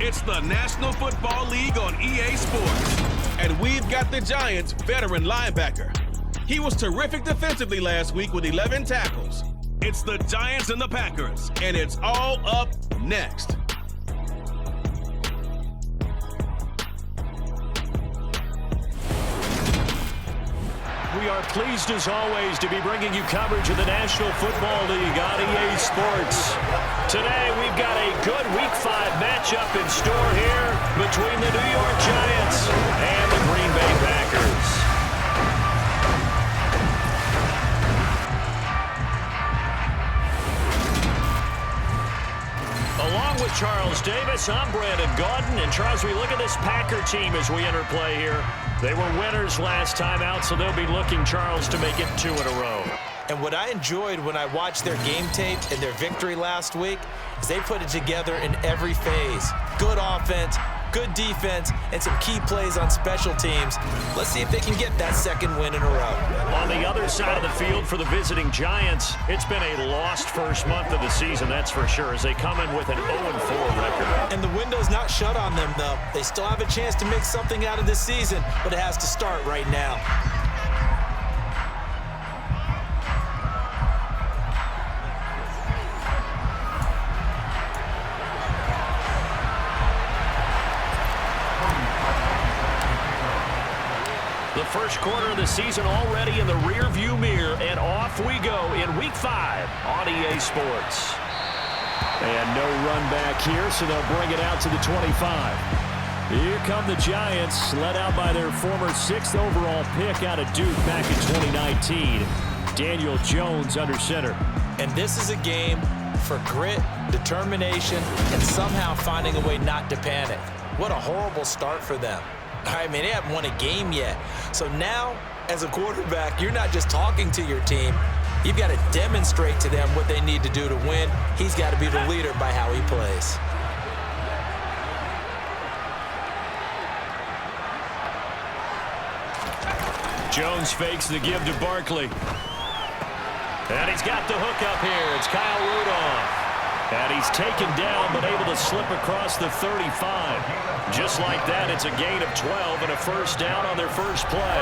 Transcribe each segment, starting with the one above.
It's the National Football League on EA Sports. And we've got the Giants' veteran linebacker. He was terrific defensively last week with 11 tackles. It's the Giants and the Packers, and it's all up next. We are pleased as always to be bringing you coverage of the National Football League on EA Sports. Today we've got a good Week 5 matchup in store here between the New York Giants and the Green Bay Packers. Along with Charles Davis, I'm Brandon Gaudin. And Charles, we look at this Packer team as we enter play here. They were winners last time out, so they'll be looking, Charles, to make it 2 in a row. And what I enjoyed when I watched their game tape and their victory last week is they put it together in every phase. Good offense, good defense, and some key plays on special teams. Let's see if they can get that second win in a row. On the other side of the field for the visiting Giants, it's been a lost first month of the season, that's for sure, as they come in with an 0-4 record. And the window's not shut on them, though. They still have a chance to make something out of this season, but it has to start right now. The first quarter of the season already in the rear-view mirror, and off we go in Week 5 on EA Sports. And no run back here, so they'll bring it out to the 25. Here come the Giants, led out by their former 6th overall pick out of Duke back in 2019. Daniel Jones under center. And this is a game for grit, determination, and somehow finding a way not to panic. What a horrible start for them. I mean, they haven't won a game yet. So now, as a quarterback, you're not just talking to your team. You've got to demonstrate to them what they need to do to win. He's got to be the leader by how he plays. Jones fakes the give to Barkley. And he's got the hook up here. It's Kyle Rudolph. And he's taken down, but able to slip across the 35. Just like that, it's a gain of 12 and a first down on their first play.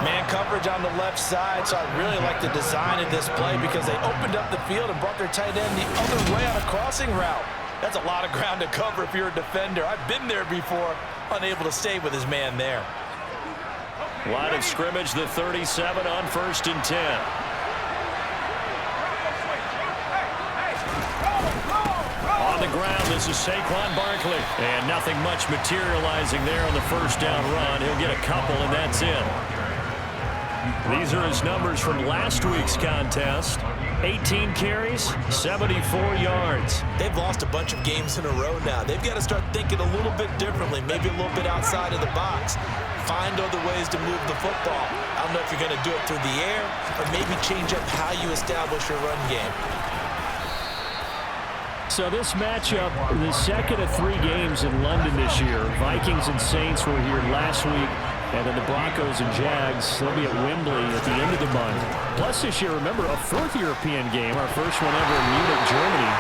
Man coverage on the left side, so I really like the design of this play because they opened up the field and brought their tight end the other way on a crossing route. That's a lot of ground to cover if you're a defender. I've been there before, unable to stay with his man there. Line of scrimmage, the 37 on 1st and 10. On the ground, this is Saquon Barkley. And nothing much materializing there on the first down run. He'll get a couple, and that's it. These are his numbers from last week's contest. 18 carries, 74 yards. They've lost a bunch of games in a row now. They've got to start thinking a little bit differently, maybe a little bit outside of the box. Find other ways to move the football. I don't know if you're going to do it through the air or maybe change up how you establish your run game. So this matchup, the second of 3 games in London this year. Vikings and Saints were here last week, and then the Broncos and Jags, they'll be at Wembley at the end of the month. Plus this year, remember, a 4th European game, our first one ever in Munich, Germany.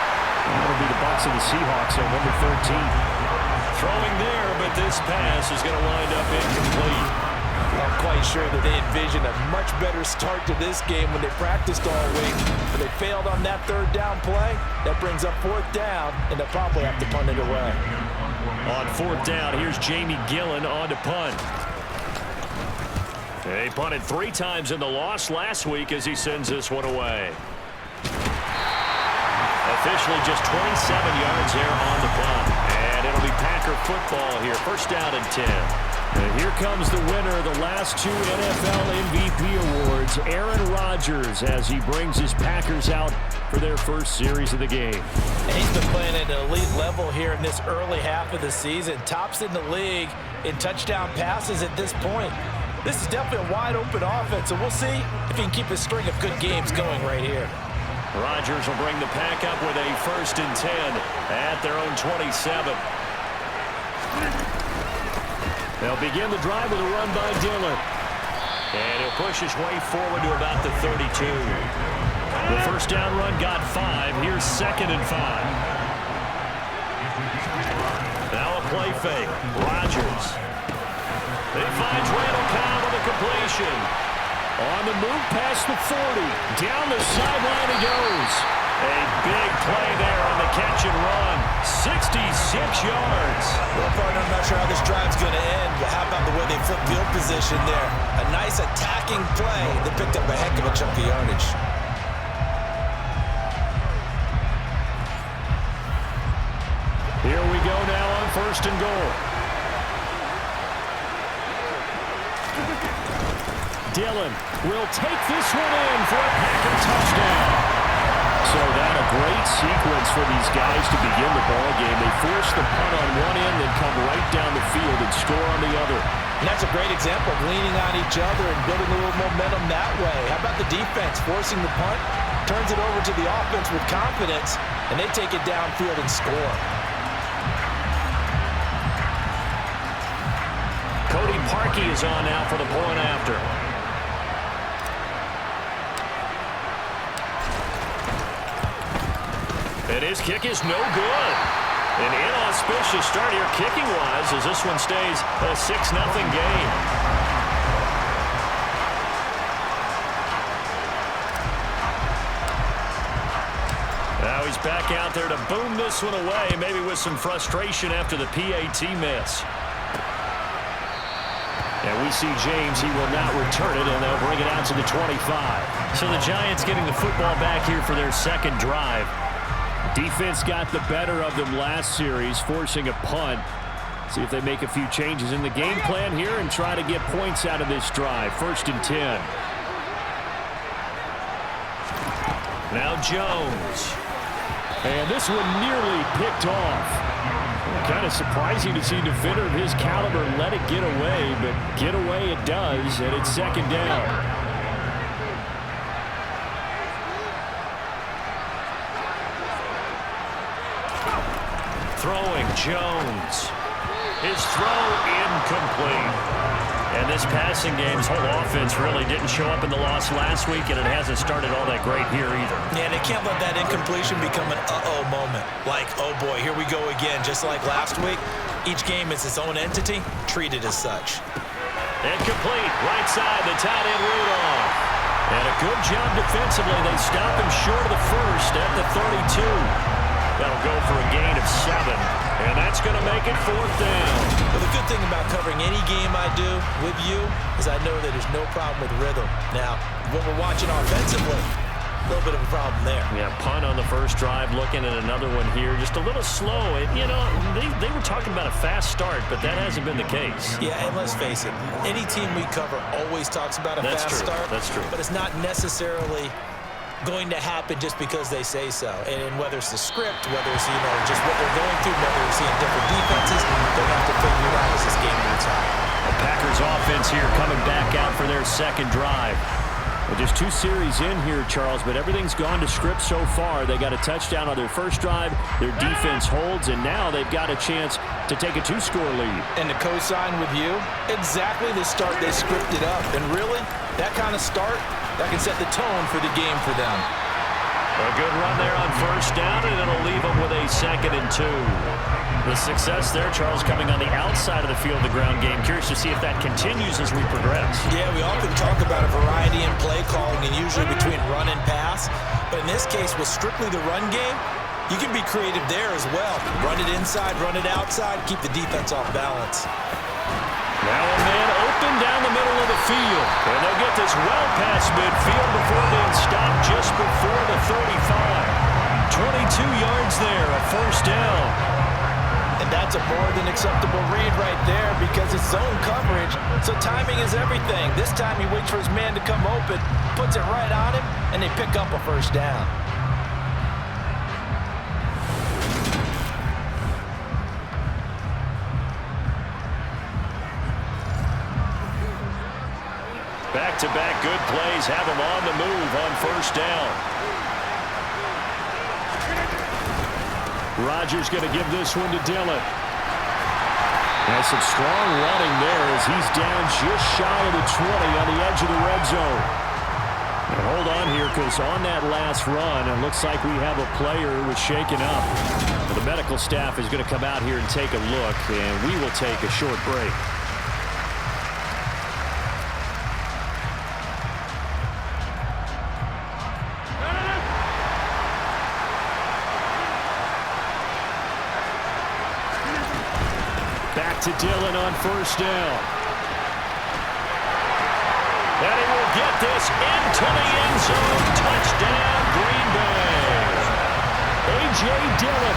And that'll be the Bucs and the Seahawks on November 13th. Throwing there, but this pass is going to wind up incomplete. I'm quite sure that they envisioned a much better start to this game when they practiced all week. But they failed on that 3rd down play. That brings up 4th down, and they'll probably have to punt it away. On 4th down, here's Jamie Gillen on to punt. They punted 3 times in the loss last week as he sends this one away. Officially just 27 yards there on the punt. And it'll be Packer football here. First down and 10. And here comes the winner of the last 2 NFL MVP awards, Aaron Rodgers, as he brings his Packers out for their first series of the game. And he's been playing at an elite level here in this early half of the season. Tops in the league in touchdown passes at this point. This is definitely a wide-open offense, and we'll see if he can keep a string of good games going right here. Rodgers will bring the Pack up with a 1st and 10 at their own 27. They'll begin the drive with a run by Dillon. And he'll push his way forward to about the 32. The first down run got 5. Here's 2nd and 5. Now a play fake. Rodgers. He finds Randall Cobb with a completion. On the move past the 40. Down the sideline he goes. A big play there on the catch and run. 66 yards. Well, partner, I'm not sure how this drive's going to end, but how about the way they flip field position there? A nice attacking play that picked up a heck of a chunk of yardage. Here we go now on 1st and goal. Dillon will take this one in for a Packer touchdown. So that a great sequence for these guys to begin the ball game. They force the punt on one end, then come right down the field and score on the other. And that's a great example of leaning on each other and building a little momentum that way. How about the defense forcing the punt, turns it over to the offense with confidence, and they take it downfield and score. Cody Parkey is on now for the point after. And his kick is no good. An inauspicious start here kicking-wise as this one stays a 6-0 game. Now he's back out there to boom this one away, maybe with some frustration after the PAT miss. And we see James, he will not return it, and they'll bring it out to the 25. So the Giants getting the football back here for their second drive. Defense got the better of them last series, forcing a punt. See if they make a few changes in the game plan here and try to get points out of this drive. 1st and 10. Now Jones. And this one nearly picked off. Kind of surprising to see a defender of his caliber let it get away, but get away it does, and it's 2nd down. Throwing Jones. His throw incomplete. And this passing game's whole offense really didn't show up in the loss last week, and it hasn't started all that great here either. Yeah, they can't let that incompletion become an uh-oh moment. Like, oh boy, here we go again. Just like last week, each game is its own entity, treated as such. Incomplete. Right side, the tight end Rudolph. And a good job defensively. They stop him short of the first at the 32. That'll go for a gain of 7, and that's going to make it 4th down. Well, the good thing about covering any game I do with you is I know that there's no problem with rhythm. Now, when we're watching offensively, a little bit of a problem there. Yeah, punt on the first drive, looking at another one here. Just a little slow. You know, they were talking about a fast start, but that hasn't been the case. Yeah, and let's face it, any team we cover always talks about a fast start. That's true. But it's not necessarily going to happen just because they say so. And whether it's the script, whether it's, just what they're going through, whether they're seeing different defenses, they'll have to figure it out as this game moves on. The Packers offense here coming back out for their second drive. Well, just 2 series in here, Charles, but everything's gone to script so far. They got a touchdown on their first drive. Their defense holds, and now they've got a chance to take a 2-score lead. And to co-sign with you, exactly the start they scripted up. And really, that kind of start, that can set the tone for the game for them. A good run there on first down, and it'll leave them with a 2nd and 2. The success there, Charles, coming on the outside of the field, the ground game. Curious to see if that continues as we progress. Yeah, we often talk about a variety in play calling and usually between run and pass. But in this case, with strictly the run game, you can be creative there as well. Run it inside, run it outside, keep the defense off balance. Now a man open down the middle of the field. And they'll get this well past midfield before being stopped just before the 35. 22 yards there, a 1st down. And that's a more than acceptable read right there because it's zone coverage, so timing is everything. This time he waits for his man to come open, puts it right on him, and they pick up a 1st down. Back-to-back good plays have him on the move on 1st down. Rodgers going to give this one to Dillon. And some strong running there as he's down just shy of the 20 on the edge of the red zone. And hold on here, because on that last run, it looks like we have a player who was shaken up. The medical staff is going to come out here and take a look, and we will take a short break. Back to Dillon on first down. And he will get this into the end zone. Touchdown, Green Bay. A.J. Dillon,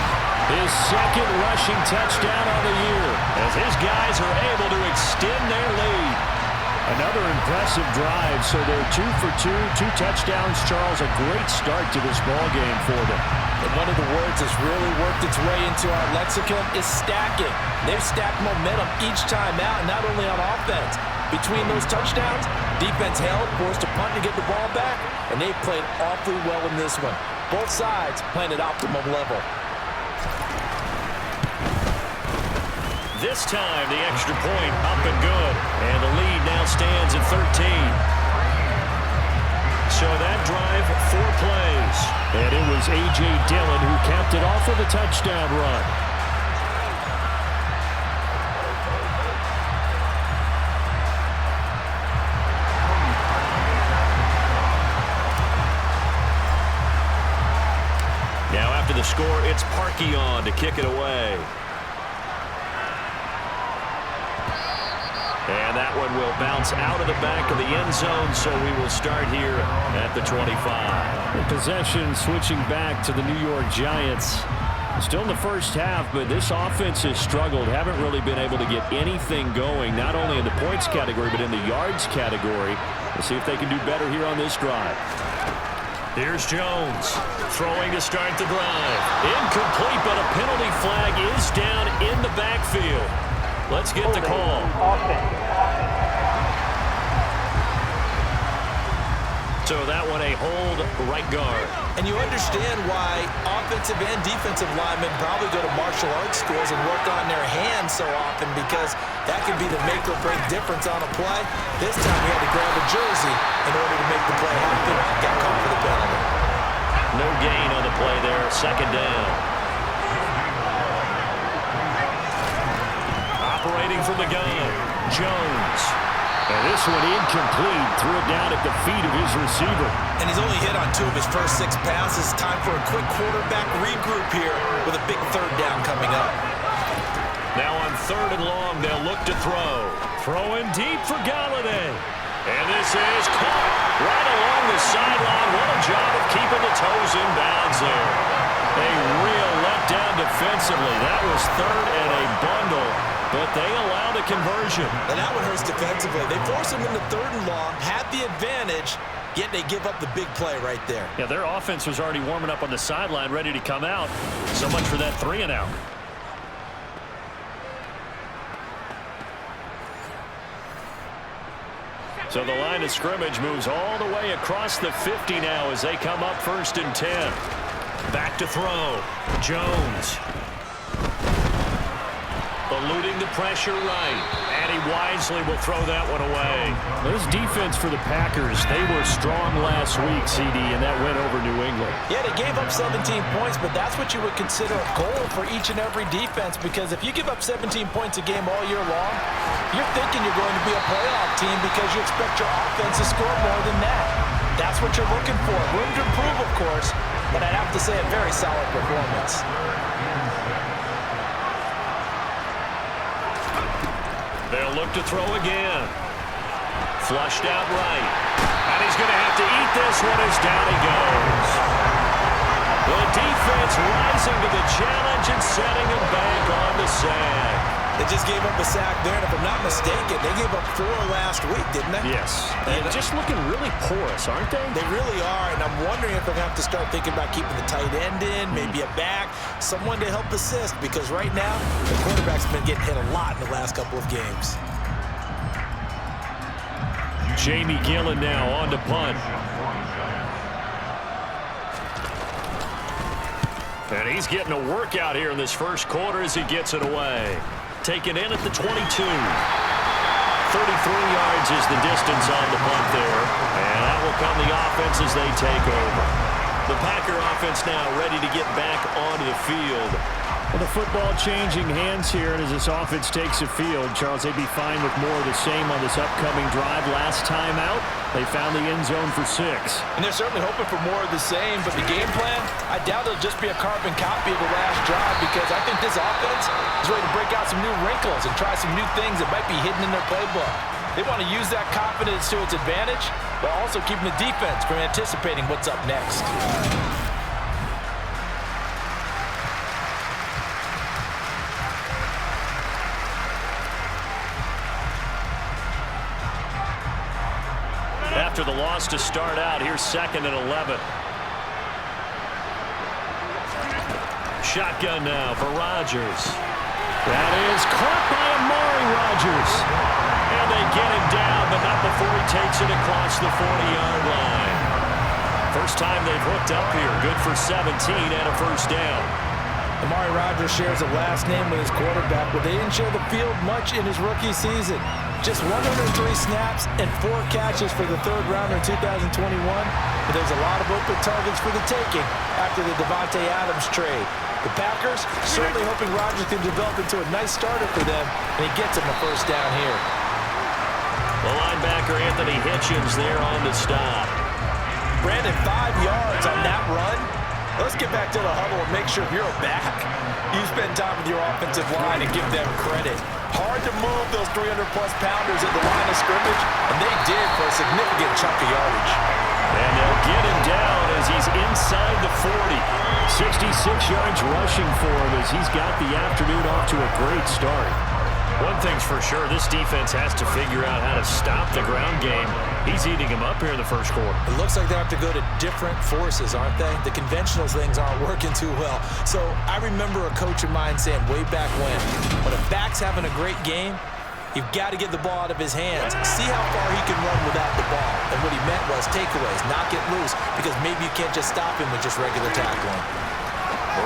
his second rushing touchdown on the year, as his guys are able to extend their lead. Another impressive drive, so they're 2 for 2, 2 touchdowns. Charles, a great start to this ball game for them. And one of the words that's really worked its way into our lexicon is stacking. They've stacked momentum each time out, and not only on offense. Between those touchdowns, defense held, forced a punt to get the ball back, and they played awfully well in this one. Both sides playing at optimum level. This time, the extra point up and good. And the lead now stands at 13. So that drive, 4 plays. And it was A.J. Dillon who capped it off with a touchdown run. Now after the score, it's Parkey on to kick it away. And that one will bounce out of the back of the end zone, so we will start here at the 25. The possession switching back to the New York Giants. Still in the first half, but this offense has struggled. Haven't really been able to get anything going, not only in the points category, but in the yards category. We'll see if they can do better here on this drive. Here's Jones, throwing to start the drive. Incomplete, but a penalty flag is down in the backfield. Let's get the call. So that one a hold, right guard. And you understand why offensive and defensive linemen probably go to martial arts schools and work on their hands so often, because that can be the make or break difference on a play. This time he had to grab a jersey in order to make the play happen. Got caught for the penalty. No gain on the play there, second down. Operating from the gun, Jones. And this one incomplete. Threw it down at the feet of his receiver. And he's only hit on 2 of his first 6 passes. Time for a quick quarterback regroup here with a big third down coming up. Now on 3rd and long, they'll look to throw. Throwing deep for Galladay. And this is caught right along the sideline. What a job of keeping the toes in bounds there. A real letdown defensively. That was 3rd and a bundle, but they allow the conversion. And that one hurts defensively. They force him into 3rd and long, had the advantage, yet they give up the big play right there. Yeah, their offense was already warming up on the sideline, ready to come out. So much for that 3 and out. So the line of scrimmage moves all the way across the 50 now as they come up 1st and 10. Back to throw. Jones. Eluding the pressure right. And he wisely will throw that one away. This defense for the Packers, they were strong last week, CD, and that went over New England. Yeah, they gave up 17 points, but that's what you would consider a goal for each and every defense, because if you give up 17 points a game all year long, you're thinking you're going to be a playoff team because you expect your offense to score more than that. That's what you're looking for. Room to improve, of course, but I'd have to say a very solid performance. They'll look to throw again. Flushed out right. And he's going to have to eat this one as down he goes. The defense rising to the challenge and setting him back on the sack. They just gave up a sack there, and if I'm not mistaken, they gave up 4 last week, didn't they? Yes. And just looking really porous, aren't they? They really are, and I'm wondering if they're going to have to start thinking about keeping the tight end in, maybe a back, someone to help assist, because right now, the quarterback's been getting hit a lot in the last couple of games. Jamie Gillen now on to punt. And he's getting a workout here in this first quarter as he gets it away. Taken in at the 22. 33 yards is the distance on the punt there. And that will come the offense as they take over. The Packer offense now ready to get back onto the field. Well, the football changing hands here, and as this offense takes the field, Charles, they'd be fine with more of the same on this upcoming drive. Last time out, they found the end zone for 6. And they're certainly hoping for more of the same, but the game plan, I doubt it'll just be a carbon copy of the last drive, because I think this offense is ready to break out some new wrinkles and try some new things that might be hidden in their playbook. They want to use that confidence to its advantage, while also keeping the defense from anticipating what's up next. After the loss to start out, here's 2nd and 11. Shotgun now for Rodgers. That is caught by Amari Rodgers. And they get him down, but not before he takes it across the 40-yard line. First time they've hooked up here. Good for 17 and a first down. Amari Rodgers shares a last name with his quarterback, but they didn't share the field much in his rookie season. Just 103 snaps and 4 catches for the third rounder in 2021. But there's a lot of open targets for the taking after the Devontae Adams trade. The Packers certainly hoping Rodgers can develop into a nice starter for them, and he gets him a first down here. The linebacker Anthony Hitchens there on the stop. Brandon, 5 yards on that run. Let's get back to the huddle and make sure you're back. You spend time with your offensive line and give them credit. Hard to move those 300-plus pounders at the line of scrimmage, and they did for a significant chunk of yardage. And they'll get him down as he's inside the 40. 66 yards rushing for him as he's got the afternoon off to a great start. One thing's for sure, this defense has to figure out how to stop the ground game. He's eating him up here in the first quarter. It looks like they have to go to different forces, aren't they? The conventional things aren't working too well. So I remember a coach of mine saying way back when a back's having a great game, you've got to get the ball out of his hands. See how far he can run without the ball. And what he meant was takeaways, not get loose, because maybe you can't just stop him with just regular tackling.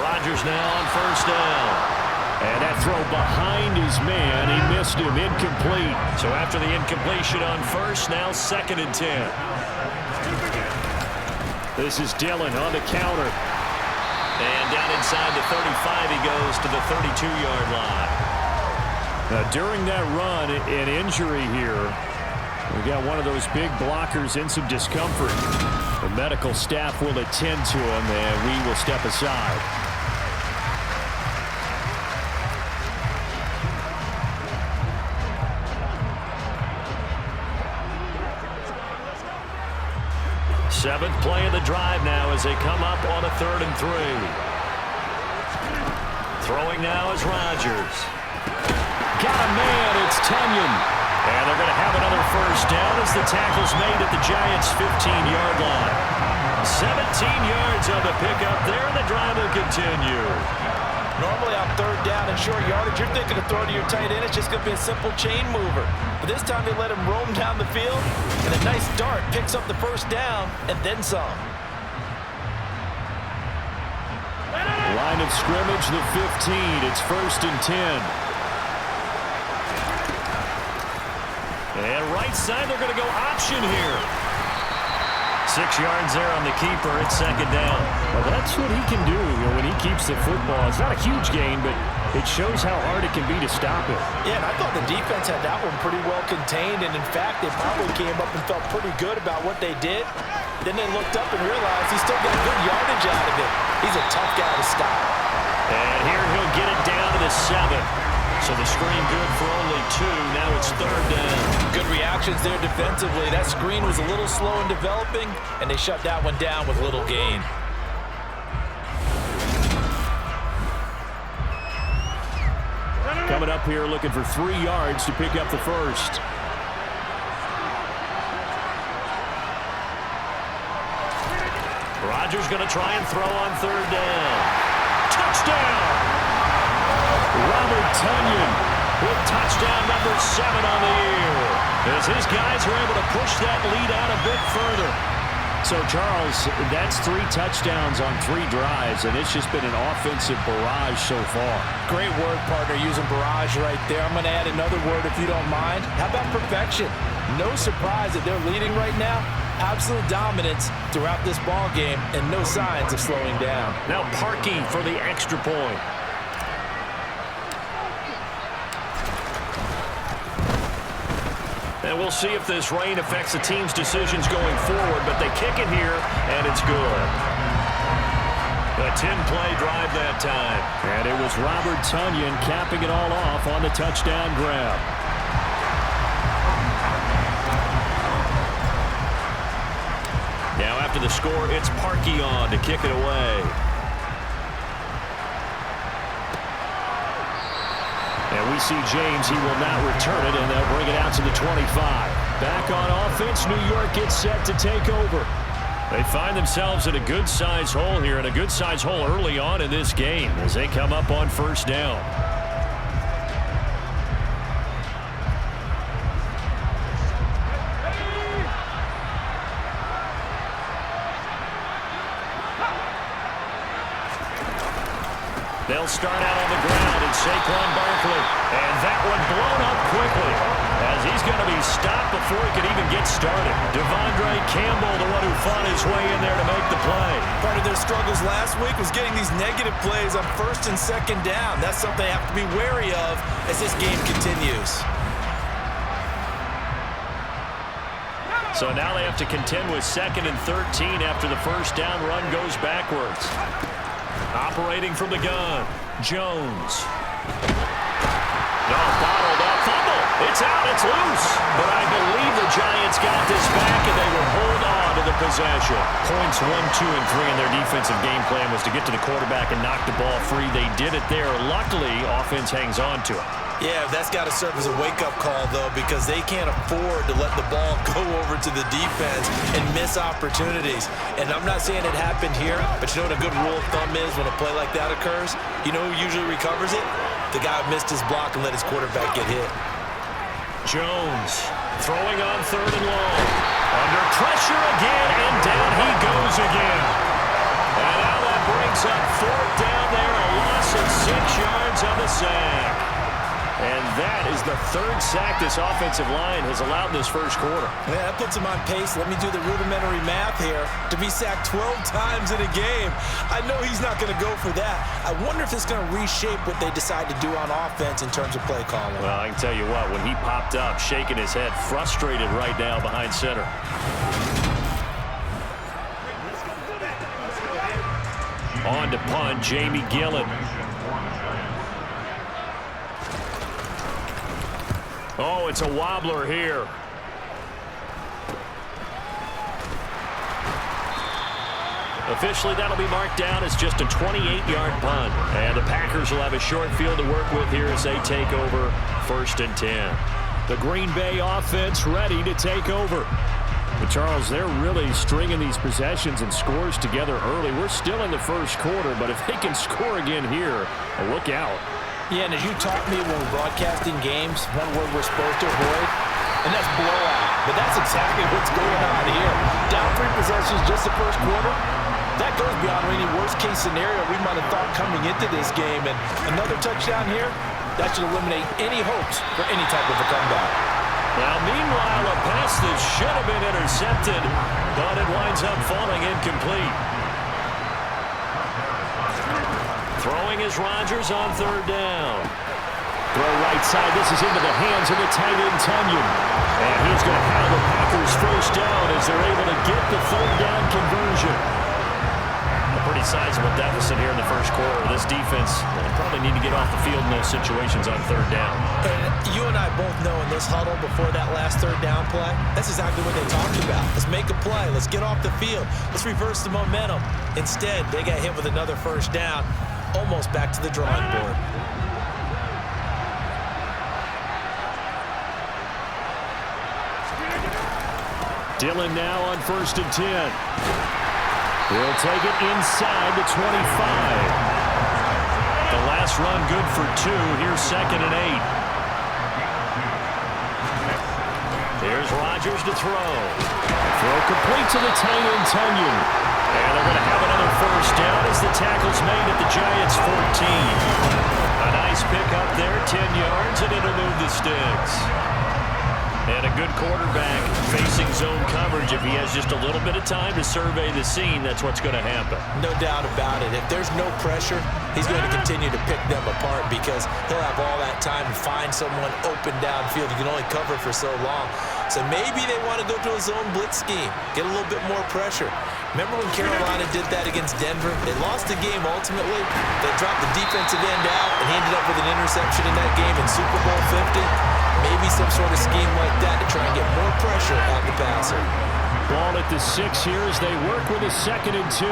Rodgers now on first down. And that throw behind his man, he missed him, incomplete. So after the incompletion on first, now 2nd and 10. This is Dillon on the counter. And down inside the 35, he goes to the 32-yard line. Now, during that run, an injury here. We got one of those big blockers in some discomfort. The medical staff will attend to him, and we will step aside. Seventh play of the drive now as they come up on a 3rd and 3. Throwing now is Rodgers. Got a man, it's Tunyon. And they're going to have another first down as the tackle's made at the Giants' 15-yard line. 17 yards on the pickup there, and the drive will continue. Normally on 3rd down and short yardage, you're thinking of throwing to your tight end. It's just going to be a simple chain mover. But this time they let him roam down the field, and a nice dart picks up the first down and then some. Line of scrimmage, the 15. It's 1st and 10. And right side, they're going to go option here. 6 yards there on the keeper. It's 2nd down. Well, that's what he can do when he keeps the football. It's not a huge gain, but it shows how hard it can be to stop it. Yeah, and I thought the defense had that one pretty well contained, and in fact, they probably came up and felt pretty good about what they did. Then they looked up and realized he still got good yardage out of it. He's a tough guy to stop. And here he'll get it down to the 7. So the screen good for only 2. Now it's 3rd down. Good reactions there defensively. That screen was a little slow in developing, and they shut that one down with little gain. Coming up here looking for 3 yards to pick up the first. Rodgers going to try and throw on 3rd down. Touchdown! Robert Tunyon with touchdown number 7 on the year. As his guys are able to push that lead out a bit further. So, Charles, that's 3 touchdowns on 3 drives, and it's just been an offensive barrage so far. Great word, partner, using barrage right there. I'm going to add another word if you don't mind. How about perfection? No surprise that they're leading right now. Absolute dominance throughout this ball game and no signs of slowing down. Now Parkey for the extra point. And we'll see if this rain affects the team's decisions going forward, but they kick it here, and it's good. A 10-play drive that time. And it was Robert Tonyan capping it all off on the touchdown grab. Now after the score, it's Parkey on to kick it away. And we see James, he will not return it, and they'll bring it out to the 25. Back on offense, New York gets set to take over. They find themselves in a good-sized hole here, and a good-sized hole early on in this game as they come up on first down. They'll start out on the ground in Saquon Barkley. And that one blown up quickly as he's going to be stopped before he can even get started. Devondre Campbell, the one who fought his way in there to make the play. Part of their struggles last week was getting these negative plays on first and second down. That's something they have to be wary of as this game continues. So now they have to contend with 2nd and 13 after the first down run goes backwards. Operating from the gun, Jones. No, bottled up, fumble. It's out, it's loose. But I believe the Giants got this back, and they will hold on to the possession. Points 1, 2, and 3 in their defensive game plan was to get to the quarterback and knock the ball free. They did it there. Luckily, offense hangs on to it. Yeah, that's got to serve as a wake-up call, though, because they can't afford to let the ball go over to the defense and miss opportunities. And I'm not saying it happened here, but you know what a good rule of thumb is when a play like that occurs? You know who usually recovers it? The guy who missed his block and let his quarterback get hit. Jones throwing on 3rd and long. Under pressure again, and down he goes again. And now that brings up 4th down there, a loss of 6 yards on the sack. And that is the 3rd sack this offensive line has allowed this first quarter. Yeah, that puts him on pace. Let me do the rudimentary math here. To be sacked 12 times in a game, I know he's not going to go for that. I wonder if it's going to reshape what they decide to do on offense in terms of play calling. Well, I can tell you what, when he popped up, shaking his head, frustrated right now behind center. On to punt, Jamie Gillen. Oh, it's a wobbler here. Officially, that'll be marked down as just a 28-yard punt. And the Packers will have a short field to work with here as they take over 1st and 10. The Green Bay offense ready to take over. But Charles, they're really stringing these possessions and scores together early. We're still in the first quarter, but if they can score again here, look out. Yeah, and as you taught me when we're broadcasting games, one word we're supposed to avoid, and that's blowout. But that's exactly what's going on here. Down 3 possessions just the first quarter. That goes beyond any worst-case scenario we might have thought coming into this game. And another touchdown here, that should eliminate any hopes for any type of a comeback. Now, meanwhile, a pass that should have been intercepted, but it winds up falling incomplete. Throwing is Rodgers on 3rd down. Throw right side. This is into the hands of the tight end, Tonyan. And he's going to have the Packers first down as they're able to get the 3rd down conversion. A pretty sizable deficit here in the first quarter. This defense will probably need to get off the field in those situations on 3rd down. And you and I both know in this huddle before that last 3rd down play, that's exactly what they talked about. Let's make a play. Let's get off the field. Let's reverse the momentum. Instead, they got hit with another first down. Almost back to the drawing board. Dillon now on 1st and 10. He'll take it inside the 25. The last run good for 2. Here's 2nd and 8. Here's Here's Rodgers to throw. Throw complete to the tight end, Tunyon. And they're going to have another first down as the tackle's made at the Giants' 14. A nice pickup there, 10 yards, and it'll move the sticks. And a good quarterback facing zone coverage. If he has just a little bit of time to survey the scene, that's what's going to happen. No doubt about it. If there's no pressure, he's going to continue to pick them apart because he'll have all that time to find someone open downfield. You can only cover for so long. So maybe they want to go to a zone blitz scheme, get a little bit more pressure. Remember when Carolina did that against Denver? They lost the game ultimately. They dropped the defensive end out, and he ended up with an interception in that game in Super Bowl 50. Maybe some sort of scheme like that to try and get more pressure on the passer. Ball at the 6 here as they work with a 2nd and 2.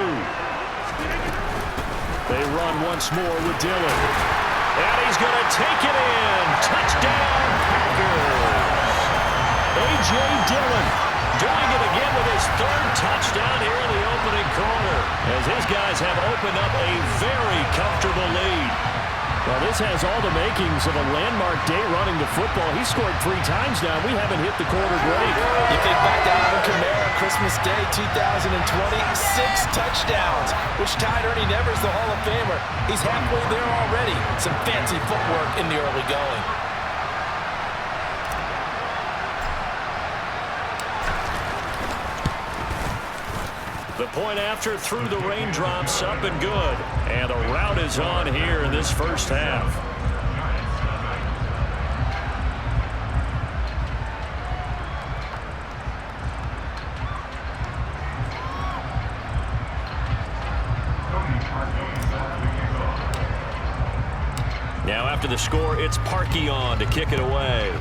They run once more with Dillon. And he's going to take it in. Touchdown, Packers. A.J. Dillon doing it again with his 3rd touchdown here in the opening quarter, as his guys have opened up a very comfortable lead. Well, this has all the makings of a landmark day running the football. He scored 3 times now. We haven't hit the quarter break. You think back to Alvin Kamara, Christmas Day 2020, 6 touchdowns, which tied Ernie Nevers, the Hall of Famer. He's halfway there already. Some fancy footwork in the early going. The point after through the raindrops, up and good. And the route is on here in this first half. Now after the score, it's Parkey on to kick it away.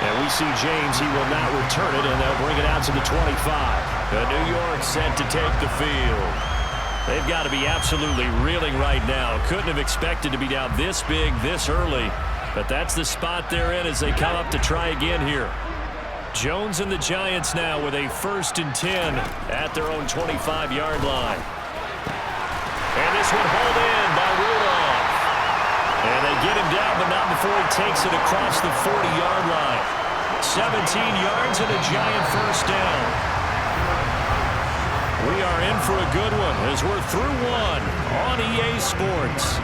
And we see James, he will not return it, and they'll bring it out to the 25. New York set to take the field. They've got to be absolutely reeling right now. Couldn't have expected to be down this big, this early. But that's the spot they're in as they come up to try again here. Jones and the Giants now with a 1st and 10 at their own 25-yard line. And this one hauled in by Rudolph. And they get him down, but not before he takes it across the 40-yard line. 17 yards and a Giant first down. We are in for a good one as we're through one on EA Sports.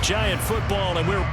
Giant football, and we're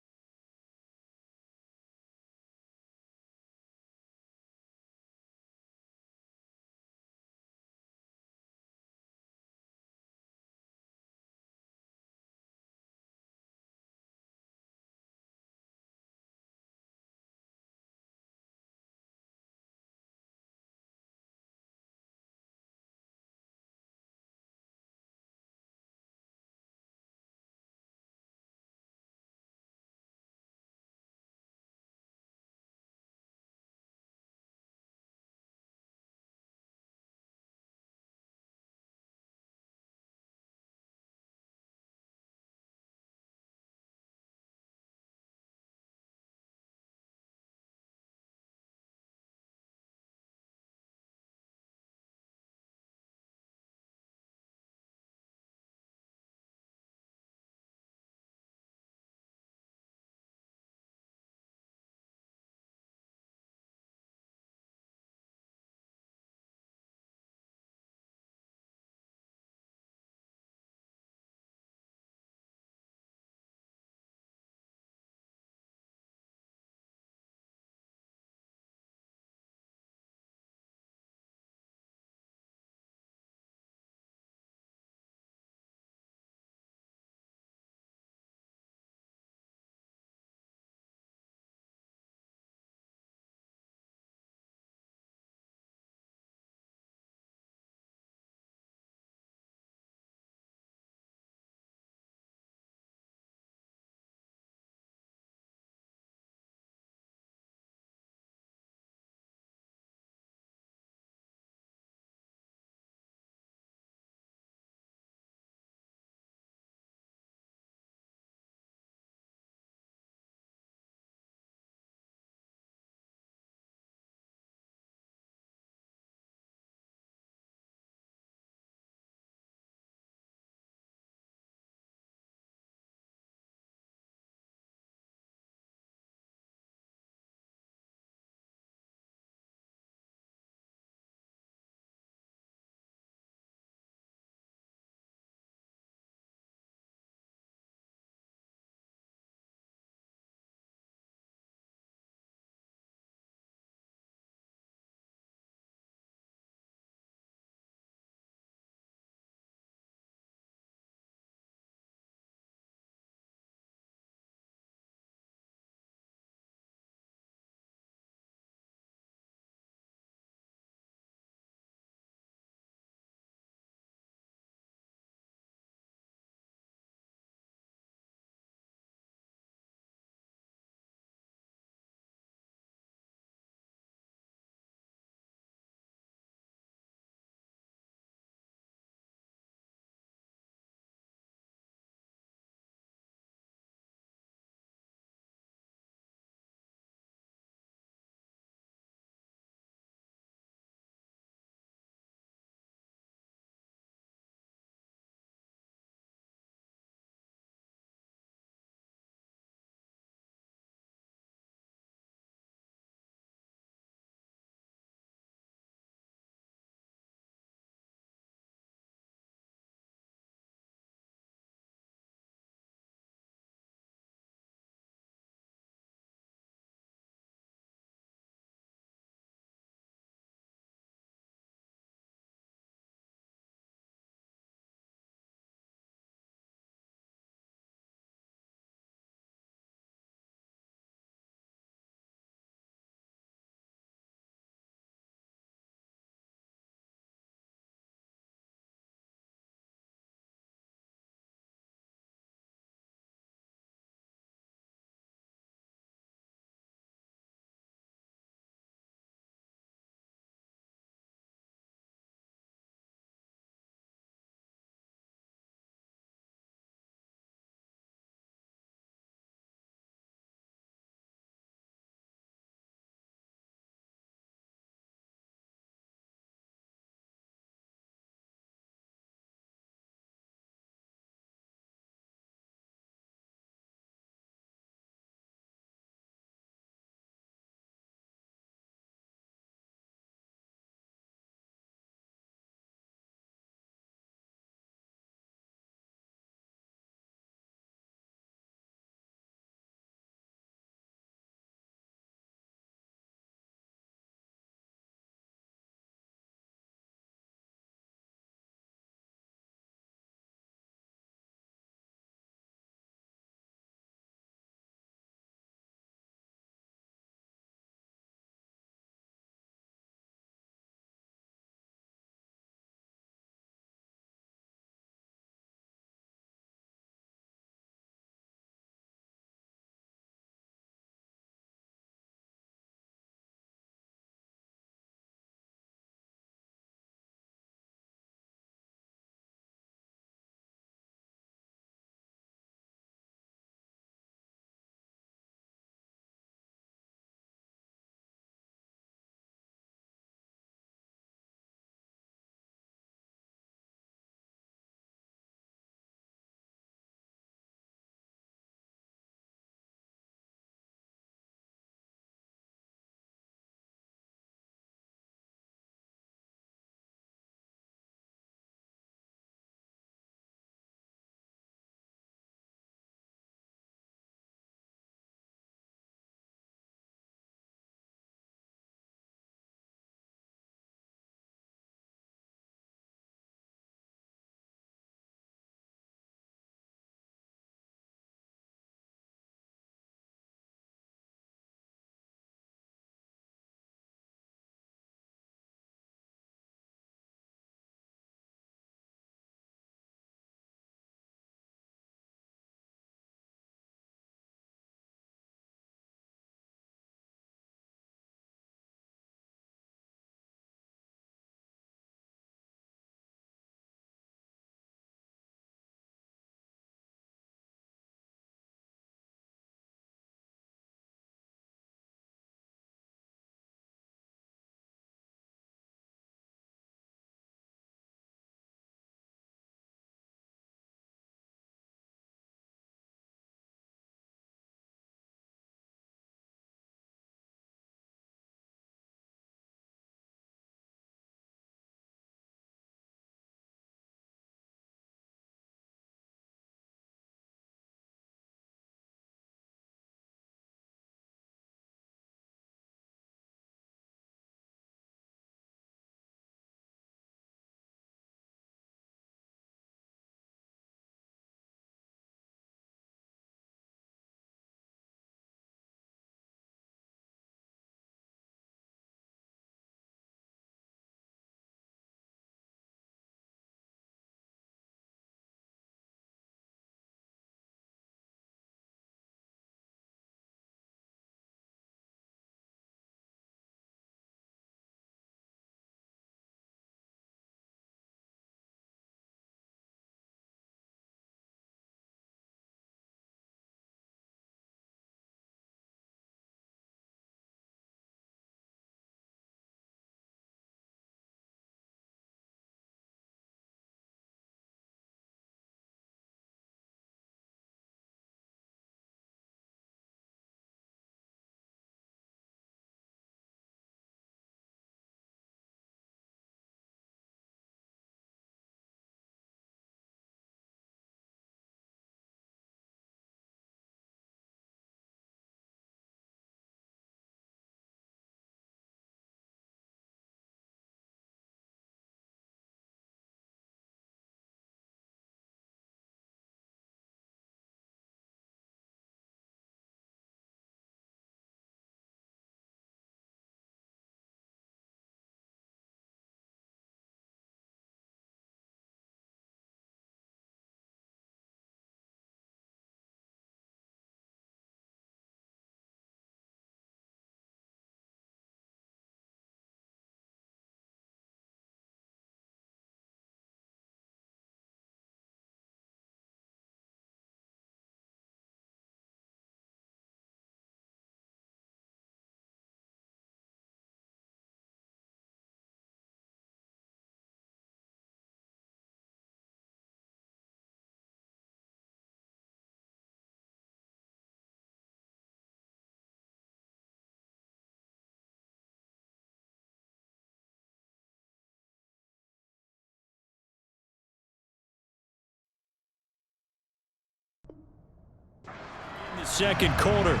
second quarter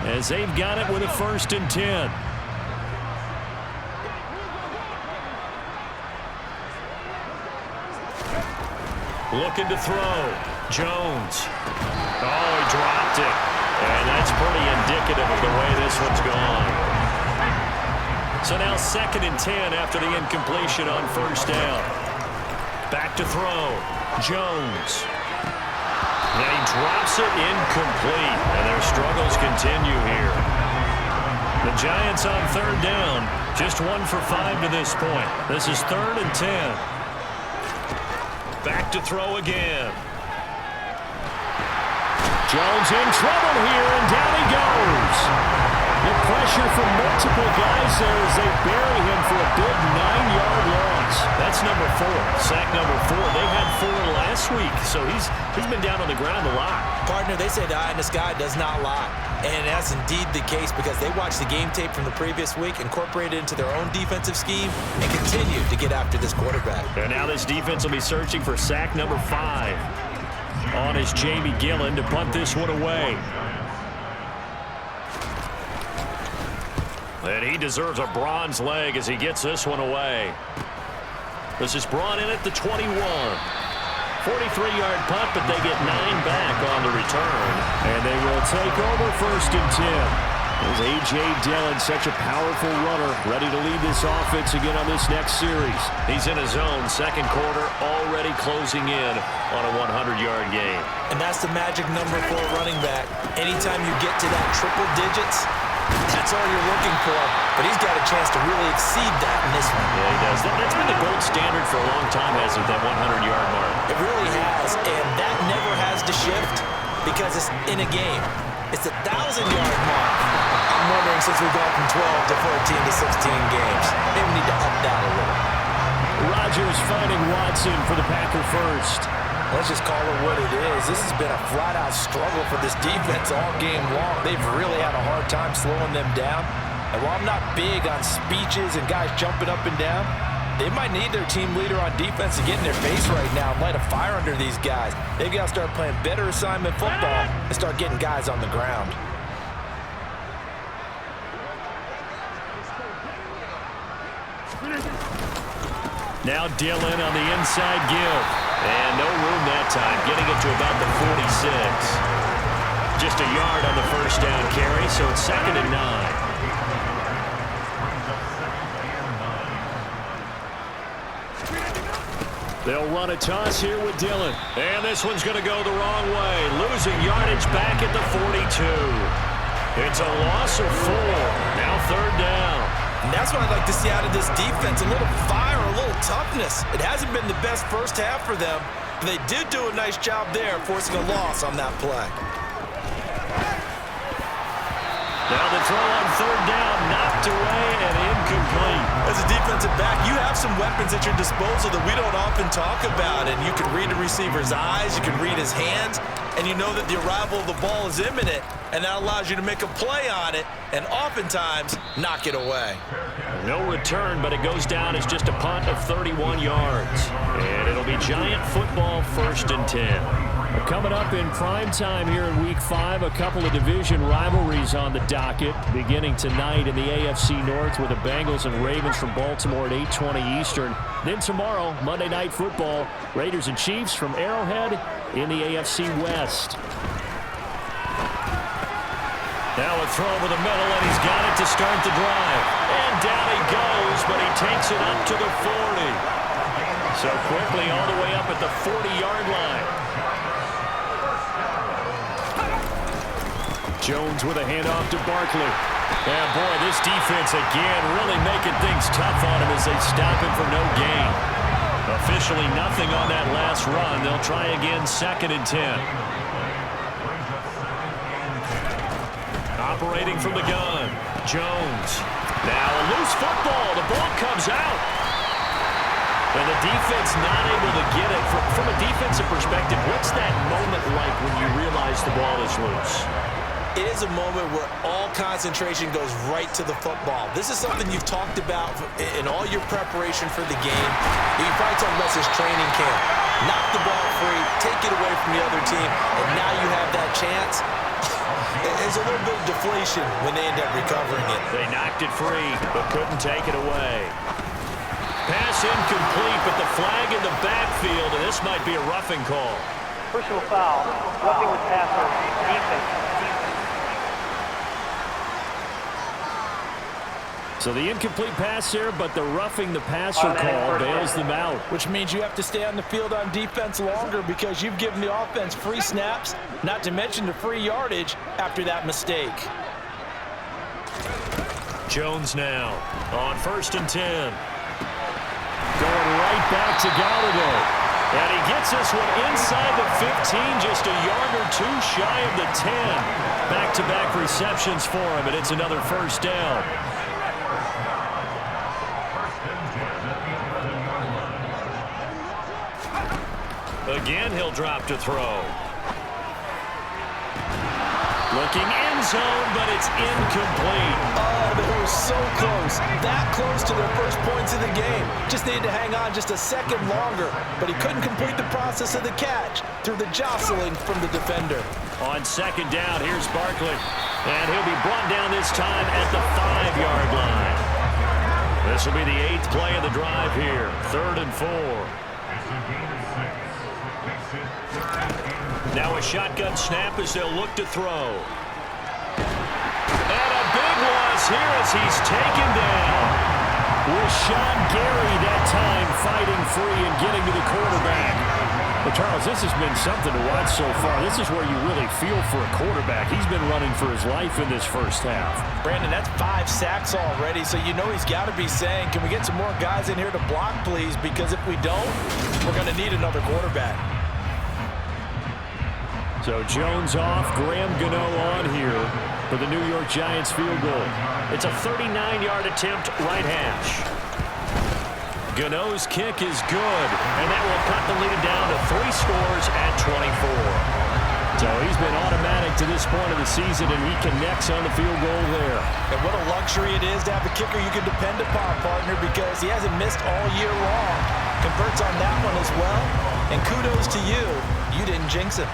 as they've got it with a 1st and 10. Looking to throw. Jones. Oh, he dropped it. And that's pretty indicative of the way this one's gone. So now 2nd and 10 after the incompletion on 1st down. Back to throw. Jones. And he drops it incomplete. And their struggles continue here. The Giants on 3rd down. Just 1 for 5 to this point. This is 3rd and 10. Back to throw again. Jones in trouble here, and down he goes. The pressure from multiple guys there as they bury him for a big 9-yard loss. That's number 4, sack number 4. They had 4 last week, so he's been down on the ground a lot. Partner, they say the eye in the sky does not lie. And that's indeed the case because they watched the game tape from the previous week, incorporated it into their own defensive scheme, and continue to get after this quarterback. And now this defense will be searching for sack number 5. On is Jamie Gillen to punt this one away. And he deserves a bronze leg as he gets this one away. This is brought in at the 21. 43-yard punt, but they get 9 back on the return. And they will take over 1st and 10. As A.J. Dillon, such a powerful runner, ready to lead this offense again on this next series. He's in his zone, 2nd quarter, already closing in on a 100-yard game. And that's the magic number for a running back. Anytime you get to that triple digits, that's all you're looking for. But he's got a chance to really exceed that in this one. Yeah, he does. That's been the gold standard for a long time, hasn't it, that 100-yard mark? It really has, and that never has to shift because it's in a game. It's a 1,000-yard mark. I'm wondering, since we've gone from 12 to 14 to 16 games, maybe we need to up that a little. Rodgers finding Watson for the Packer first. Let's just call it what it is. This has been a flat-out struggle for this defense all game long. They've really had a hard time slowing them down. And while I'm not big on speeches and guys jumping up and down, they might need their team leader on defense to get in their face right now and light a fire under these guys. They've got to start playing better assignment football and start getting guys on the ground. Now Dillon on the inside give. And no room that time, getting it to about the 46. Just a yard on the 1st down carry, so it's 2nd and 9. They'll run a toss here with Dillon. And this one's going to go the wrong way. Losing yardage back at the 42. It's a loss of 4. Now 3rd down. And that's what I'd like to see out of this defense, a little fire, a little toughness. It hasn't been the best first half for them, but they did do a nice job there, forcing a loss on that play. Now the throw on 3rd down, knocked away and incomplete. As a defensive back, you have some weapons at your disposal that we don't often talk about, and you can read a receiver's eyes, you can read his hands, and you know that the arrival of the ball is imminent, and that allows you to make a play on it and oftentimes knock it away. No return, but it goes down as just a punt of 31 yards. And it'll be Giant football 1st and 10. Coming up in prime time here in Week 5, a couple of division rivalries on the docket, beginning tonight in the AFC North with the Bengals and Ravens from Baltimore at 8:20 Eastern. Then tomorrow, Monday Night Football, Raiders and Chiefs from Arrowhead in the AFC West. Now a throw over the middle, and he's got it to start the drive. And down he goes, but he takes it up to the 40. So quickly all the way up at the 40-yard line. Jones with a handoff to Barkley. And boy, this defense again really making things tough on him as they stop him for no gain. Officially nothing on that last run. They'll try again, 2nd and 10. Operating from the gun, Jones. Now a loose football. The ball comes out. And the defense not able to get it. From a defensive perspective, what's that moment like when you realize the ball is loose? It is a moment where all concentration goes right to the football. This is something you've talked about in all your preparation for the game. You probably talked about this training camp. Knock the ball free, take it away from the other team, and now you have that chance. There's a little bit of deflation when they end up recovering it. They knocked it free, but couldn't take it away. Pass incomplete, but the flag in the backfield, and this might be a roughing call. Personal foul, roughing the passer, defense. So the incomplete pass there, but the roughing the passer call bails them out. Which means you have to stay on the field on defense longer because you've given the offense free snaps, not to mention the free yardage after that mistake. Jones now on 1st and 10. Going right back to Galladay. And he gets this one inside the 15, just a yard or two shy of the 10. Back-to-back receptions for him, and it's another first down. Again, he'll drop to throw. Looking end zone, but it's incomplete. Oh, they were so close. That close to their first points of the game. Just needed to hang on just a second longer, but he couldn't complete the process of the catch through the jostling from the defender. On 2nd down, here's Barkley. And he'll be brought down this time at the 5-yard line. This will be the 8th play of the drive here. 3rd and 4. Now a shotgun snap as they'll look to throw. And a big loss here as he's taken down. With Sean Gary that time fighting free and getting to the quarterback. But Charles, this has been something to watch so far. This is where you really feel for a quarterback. He's been running for his life in this first half. Brandon, that's 5 sacks already, so you know he's got to be saying, can we get some more guys in here to block, please? Because if we don't, we're going to need another quarterback. So Jones off, Graham Gano on here for the New York Giants field goal. It's a 39-yard attempt, right hash. Gano's kick is good, and that will cut the lead down to 3 scores at 24. So he's been automatic to this point of the season, and he connects on the field goal there. And what a luxury it is to have a kicker you can depend upon, partner, because he hasn't missed all year long. Converts on that one as well, and kudos to you. You didn't jinx him.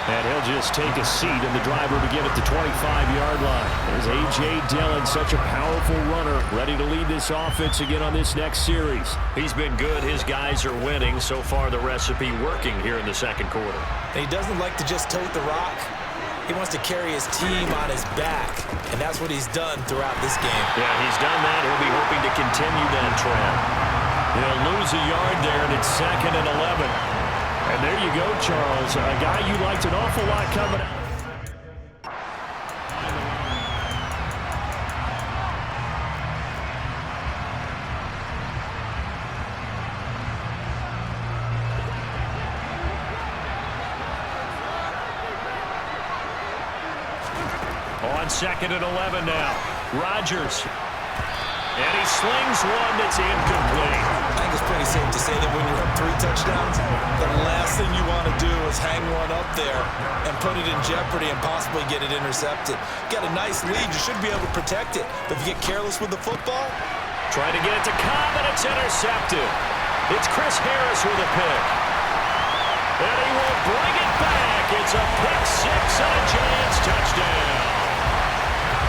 And he'll just take a seat, and the driver to get at the 25-yard line. There's A.J. Dillon, such a powerful runner, ready to lead this offense again on this next series. He's been good. His guys are winning. So far, the recipe working here in the 2nd quarter. And he doesn't like to just tote the rock. He wants to carry his team on his back, and that's what he's done throughout this game. Yeah, he's done that. He'll be hoping to continue that trend. He'll lose a yard there, and it's 2nd and 11. And there you go, Charles. A guy you liked an awful lot coming out. On 2nd and 11 now. Rodgers. And he slings one that's incomplete. I think it's pretty safe to say that when you're up 3 touchdowns, the last thing you want to do is hang one up there and put it in jeopardy and possibly get it intercepted. Got a nice lead. You should be able to protect it. But if you get careless with the football, try to get it to Cobb, and it's intercepted. It's Chris Harris with a pick. And he will bring it back. It's a pick 6 on a Giants touchdown.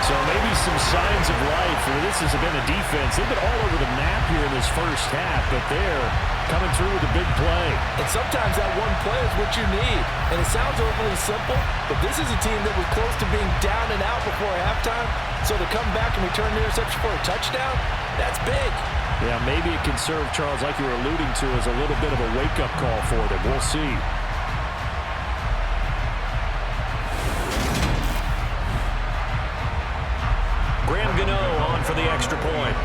So maybe some signs of life. This has been a defense. They've been all over the map here in this first half, but they're coming through with a big play. And sometimes that one play is what you need. And it sounds overly simple, but this is a team that was close to being down and out before halftime. So to come back and return the interception for a touchdown, that's big. Yeah, maybe it can serve, Charles, like you were alluding to, as a little bit of a wake-up call for them. We'll see. Graham Gano on for the extra point.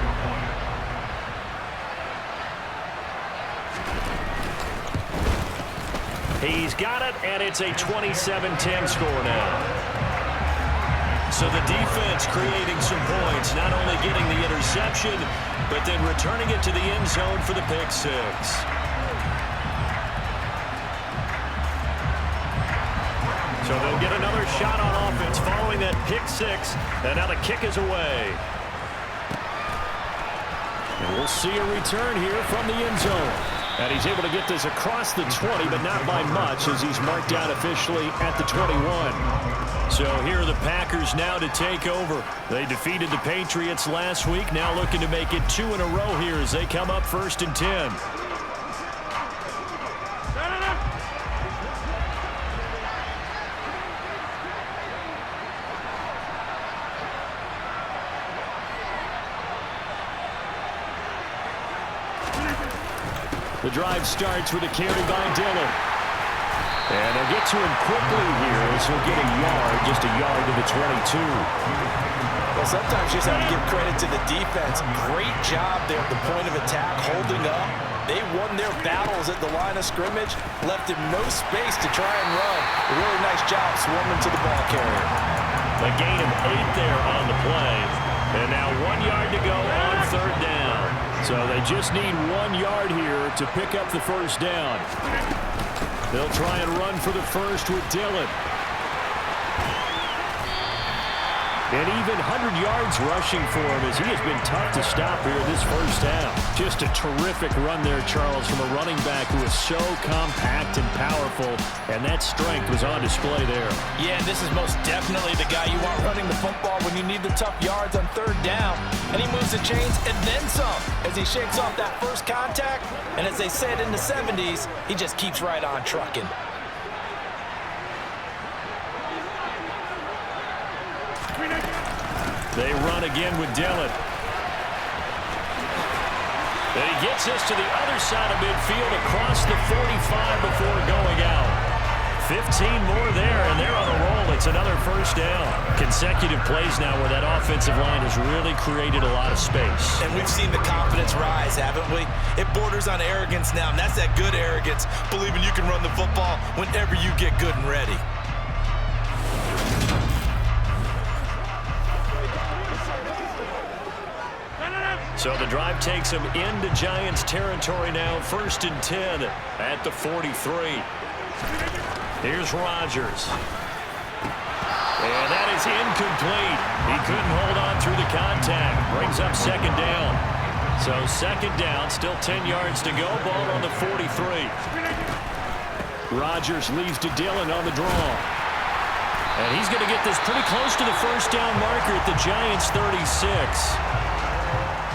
He's got it, and it's a 27-10 score now. So the defense creating some points, not only getting the interception, but then returning it to the end zone for the pick 6. So they'll get another shot on offense following that pick 6, and now the kick is away. And we'll see a return here from the end zone. And he's able to get this across the 20, but not by much as he's marked down officially at the 21. So here are the Packers now to take over. They defeated the Patriots last week, now looking to make it 2 in a row here as they come up 1st and 10. The drive starts with a carry by Dillon. And they'll get to him quickly here as he'll get a yard, just a yard to the 22. Well, sometimes you just have to give credit to the defense. Great job there at the point of attack, holding up. They won their battles at the line of scrimmage, left him no space to try and run. A really nice job swarming to the ball carrier. A gain of 8 there on the play. And now 1 yard to go on 3rd down. So they just need 1 yard here to pick up the 1st down. They'll try and run for the 1st with Dillon. And even 100 yards rushing for him as he has been tough to stop here this 1st half. Just a terrific run there, Charles, from a running back who is so compact and powerful, and that strength was on display there. Yeah, this is most definitely the guy you want running the football when you need the tough yards on 3rd down. And he moves the chains and then some as he shakes off that first contact. And as they said in the 70s, he just keeps right on trucking. They run again with Dillon. And he gets us to the other side of midfield across the 45 before going out. 15 more there, and they're on a roll. It's another 1st down. Consecutive plays now where that offensive line has really created a lot of space. And we've seen the confidence rise, haven't we? It borders on arrogance now, and that's that good arrogance, believing you can run the football whenever you get good and ready. So the drive takes him into Giants territory now, 1st and 10 at the 43. Here's Rodgers. And that is incomplete. He couldn't hold on through the contact. Brings up 2nd down. So 2nd down, still 10 yards to go. Ball on the 43. Rodgers leaves to Dillon on the draw. And he's going to get this pretty close to the 1st down marker at the Giants 36.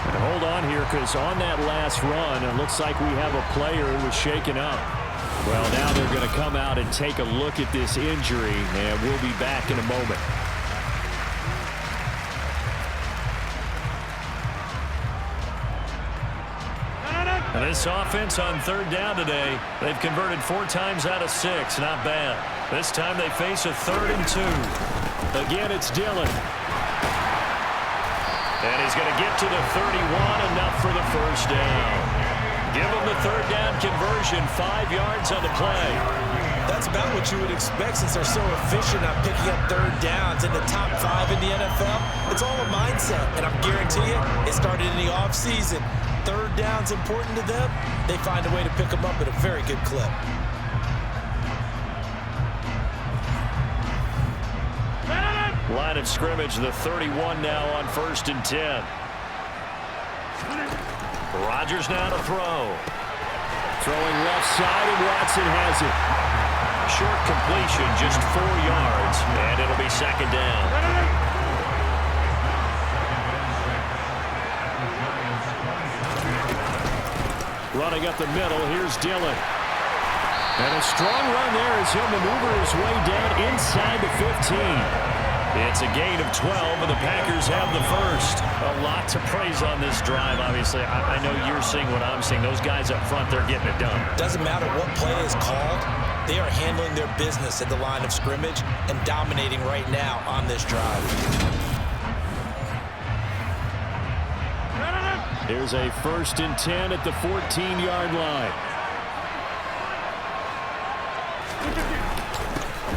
And hold on here, because on that last run, it looks like we have a player who was shaken up. Well, now they're going to come out and take a look at this injury, and we'll be back in a moment. And this offense on 3rd down today, they've converted 4 times out of 6. Not bad. This time they face a 3rd and 2. Again, it's Dillon. And he's going to get to the 31, enough for the 1st down. Give him the 3rd down conversion, 5 yards on the play. That's about what you would expect since they're so efficient on picking up 3rd downs in the top 5 in the NFL. It's all a mindset, and I'm guarantee you, it started in the offseason. 3rd down's important to them. They find a way to pick them up at a very good clip. Line of scrimmage, the 31 now on 1st and 10. Rodgers now to throw. Throwing left side, and Watson has it. Short completion, just 4 yards, and it'll be 2nd down. Running up the middle, here's Dillon. And a strong run there as he'll maneuver his way down inside the 15. It's a gain of 12, and the Packers have the 1st. A lot to praise on this drive, obviously. I know you're seeing what I'm seeing. Those guys up front, they're getting it done. Doesn't matter what play is called. They are handling their business at the line of scrimmage and dominating right now on this drive. Here's a 1st and 10 at the 14-yard line.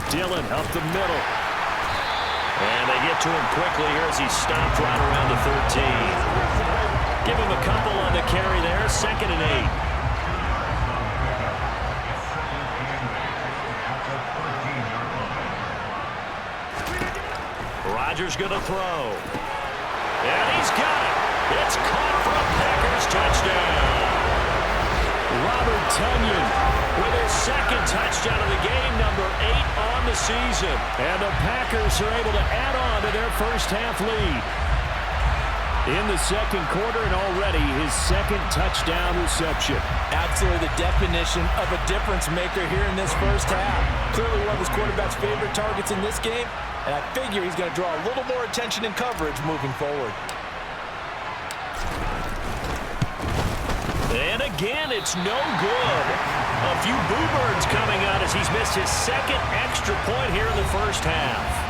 Dillon up the middle. And they get to him quickly here as he stopped right around the 13. Give him a couple on the carry there. 2nd and 8. Rodgers going to throw. And he's got it. It's caught for a Packers touchdown. Robert Tonyan with his second touchdown of the game, number 8 on the season. And the Packers are able to add on to their first half lead. In the second quarter, and already his second touchdown reception. Absolutely the definition of a difference maker here in this first half. Clearly one of his quarterback's favorite targets in this game, and I figure he's going to draw a little more attention and coverage moving forward. And again, it's no good. A few boo birds coming out as he's missed his second extra point here in the first half.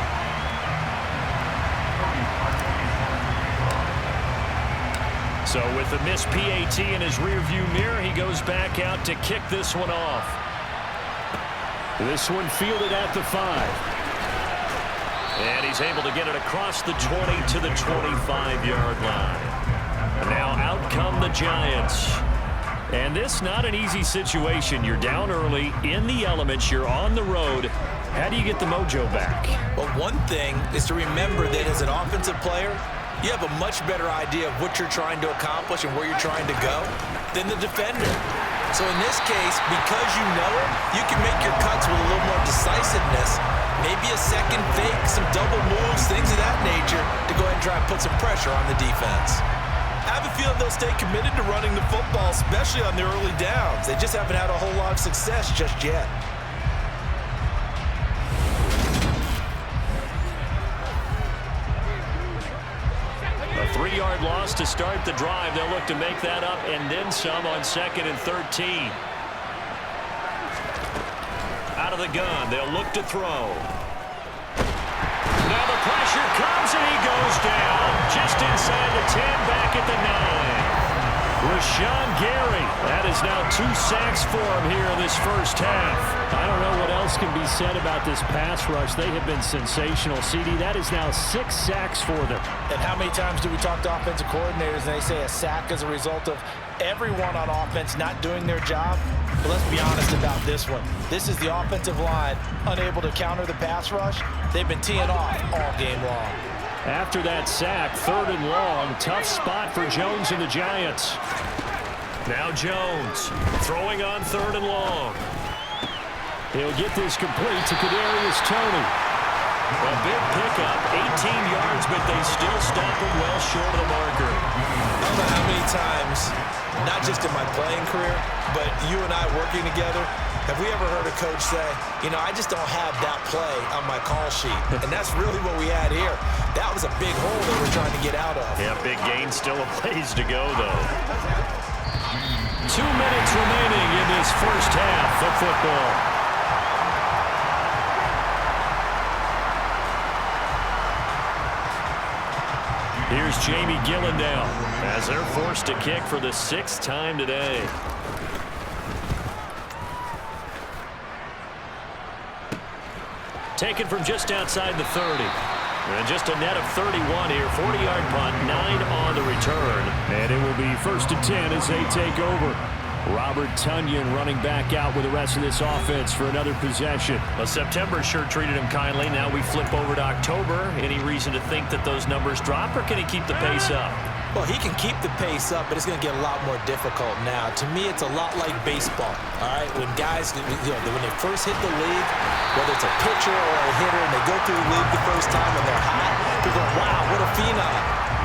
So with the missed PAT in his rearview mirror, he goes back out to kick this one off. This one fielded at the 5. And he's able to get it across the 20 to the 25-yard line. And now out come the Giants. And this not an easy situation. You're down early, in the elements, you're on the road. How do you get the mojo back? Well, one thing is to remember that as an offensive player, you have a much better idea of what you're trying to accomplish and where you're trying to go than the defender. So in this case, because you know it, you can make your cuts with a little more decisiveness, maybe a second fake, some double moves, things of that nature, to go ahead and try and put some pressure on the defense. I have a feeling they'll stay committed to running the football, especially on the early downs. They just haven't had a whole lot of success just yet. A 3-yard loss to start the drive. They'll look to make that up and then some on 2nd and 13. Out of the gun, they'll look to throw. Now the pressure comes and he goes down just inside the 10, back at the 9. Rashawn Gary, that is now 2 sacks for him here in this first half. I don't know what else can be said about this pass rush. They have been sensational. CD, that is now 6 sacks for them. And how many times do we talk to offensive coordinators and they say a sack is a result of everyone on offense not doing their job? But let's be honest about this one. This is the offensive line unable to counter the pass rush. They've been teeing off all game long. After that sack, 3rd and long, tough spot for Jones and the Giants. Now Jones throwing on 3rd and long. He'll get this complete to Kadarius Toney. A big pickup, 18 yards, but they still stop him well short of the marker. I don't know how many times, not just in my playing career, but you and I working together, have we ever heard a coach say, you know, I just don't have that play on my call sheet. And that's really what we had here. That was a big hole they were trying to get out of. Yeah, big gain, still a ways to go, though. 2 minutes remaining in this first half of football. Here's Jamie Gillandale as they're forced to kick for the 6th time today. Taken from just outside the 30. And just a net of 31 here. 40-yard punt, 9 on the return. And it will be 1st and 10 as they take over. Robert Tonyan running back out with the rest of this offense for another possession. Well, September sure treated him kindly. Now we flip over to October. Any reason to think that those numbers drop, or can he keep the pace up? Well, he can keep the pace up, but it's going to get a lot more difficult now. To me, it's a lot like baseball, all right? When guys, you know, when they first hit the league, whether it's a pitcher or a hitter, and they go through the league the first time and they're hot, people go, wow, what a phenom.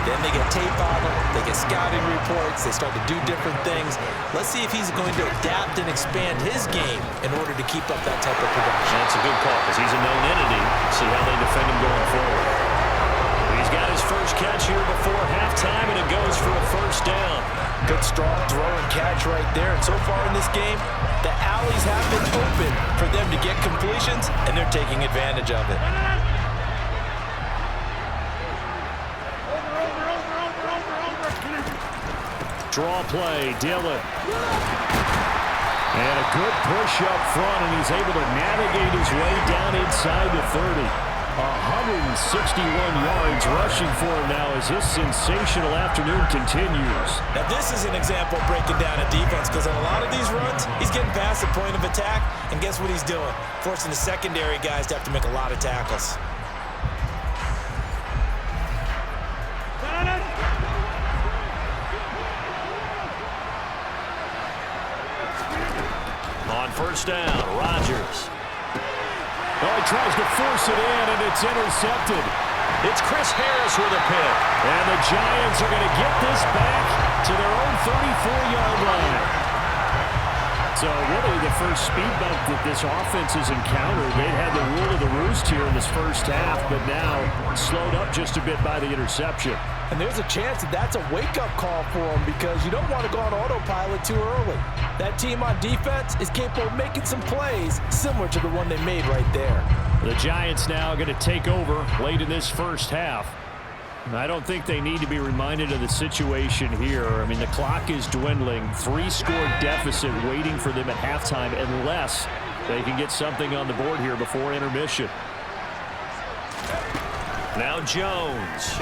Then they get tape on them, they get scouting reports, they start to do different things. Let's see if he's going to adapt and expand his game in order to keep up that type of production. That's a good call, because he's a known entity. See how they defend him going forward. He's got his first catch here before halftime, and it goes for a first down. Good strong throw and catch right there. And so far in this game, the alleys have been open for them to get completions, and they're taking advantage of it. Draw play, Dillon. And a good push up front, and he's able to navigate his way down inside the 30. 161 yards rushing for him now as his sensational afternoon continues. Now this is an example of breaking down a defense, because on a lot of these runs, he's getting past the point of attack, and guess what he's doing? Forcing the secondary guys to have to make a lot of tackles. On first down, Rodgers. Oh, he tries to force it in, and it's intercepted. It's Chris Harris with a pick. And the Giants are going to get this back to their own 34-yard line. So really the first speed bump that this offense has encountered. They had the rule of the roost here in this first half, but now slowed up just a bit by the interception. And there's a chance that that's a wake-up call for them because you don't want to go on autopilot too early. That team on defense is capable of making some plays similar to the one they made right there. The Giants now going to take over late in this first half. I don't think they need to be reminded of the situation here. I mean, the clock is dwindling. 3-score deficit waiting for them at halftime unless they can get something on the board here before intermission. Now Jones.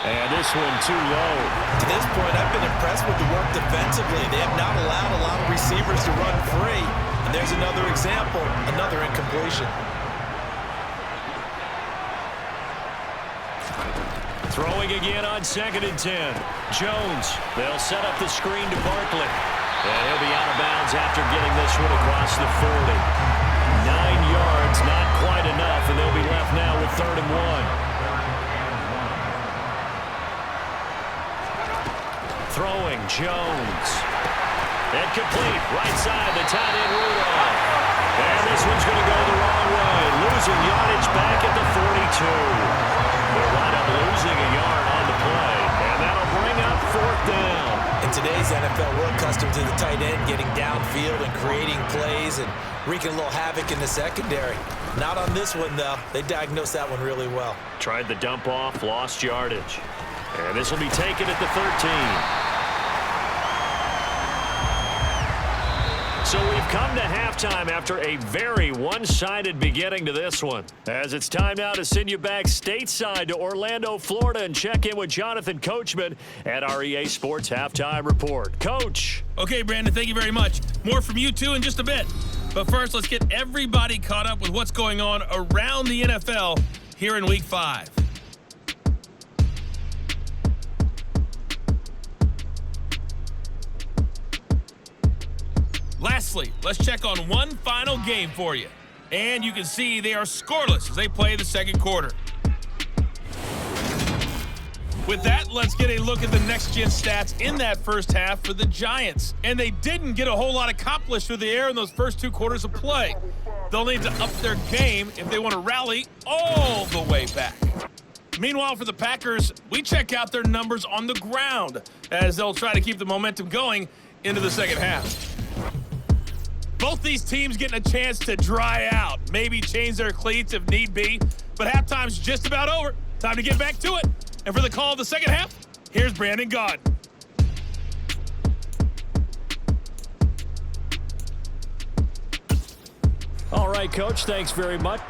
And this one too low. To this point, I've been impressed with the work defensively. They have not allowed a lot of receivers to run free. And there's another example, another incompletion. Throwing again on 2nd and 10. Jones, they'll set up the screen to Barkley. And he'll be out of bounds after getting this one across the 40. 9 yards, not quite enough, and they'll be left now with 3rd and 1. Throwing, Jones. Incomplete, right side, the tight end Rudolph. And this one's going to go the wrong way. Losing yardage back at the 42. They'll wind up losing a yard on the play, and that'll bring up 4th down. In today's NFL, we're accustomed to the tight end getting downfield and creating plays and wreaking a little havoc in the secondary. Not on this one, though. They diagnosed that one really well. Tried the dump off, lost yardage. And this will be taken at the 13. So we've come to halftime after a very one-sided beginning to this one. As it's time now to send you back stateside to Orlando, Florida, and check in with Jonathan Coachman at our EA Sports Halftime Report. Coach. Okay, Brandon, thank you very much. More from you two in just a bit. But first, let's get everybody caught up with what's going on around the NFL here in Week 5. Lastly, let's check on one final game for you. And you can see they are scoreless as they play the second quarter. With that, let's get a look at the next-gen stats in that first half for the Giants. And they didn't get a whole lot accomplished through the air in those first 2 quarters of play. They'll need to up their game if they want to rally all the way back. Meanwhile, for the Packers, we check out their numbers on the ground as they'll try to keep the momentum going into the second half. Both these teams getting a chance to dry out, maybe change their cleats if need be, but halftime's just about over. Time to get back to it. And for the call of the second half, here's Brandon Gaudin. All right, Coach, thanks very much.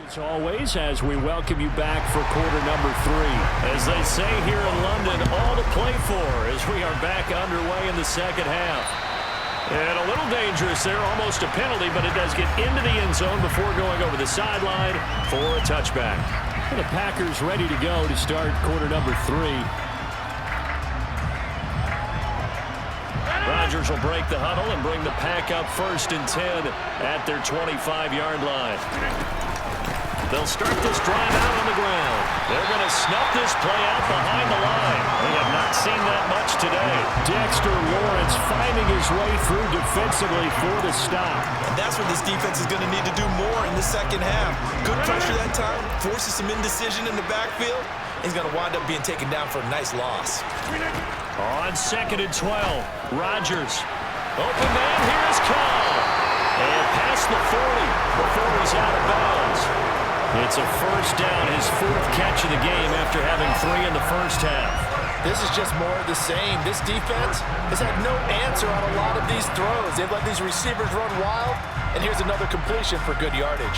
As always, as we welcome you back for quarter number 3. As they say here in London, all to play for as we are back underway in the second half. And a little dangerous there, almost a penalty, but it does get into the end zone before going over the sideline for a touchback. And the Packers ready to go to start quarter number 3. Rodgers will break the huddle and bring the Pack up 1st and 10 at their 25-yard line. They'll start this drive out on the ground. They're going to snuff this play out behind the line. We have not seen that much today. Dexter Lawrence finding his way through defensively for the stop. And that's what this defense is going to need to do more in the second half. Good pressure that time, forces some indecision in the backfield. He's going to wind up being taken down for a nice loss. On 2nd and 12, Rodgers. Open man, here's Cobb. And past the 40 before he's out of bounds. It's a 1st down, his 4th catch of the game after having 3 in the first half. This is just more of the same. This defense has had no answer on a lot of these throws. They've let these receivers run wild, and here's another completion for good yardage.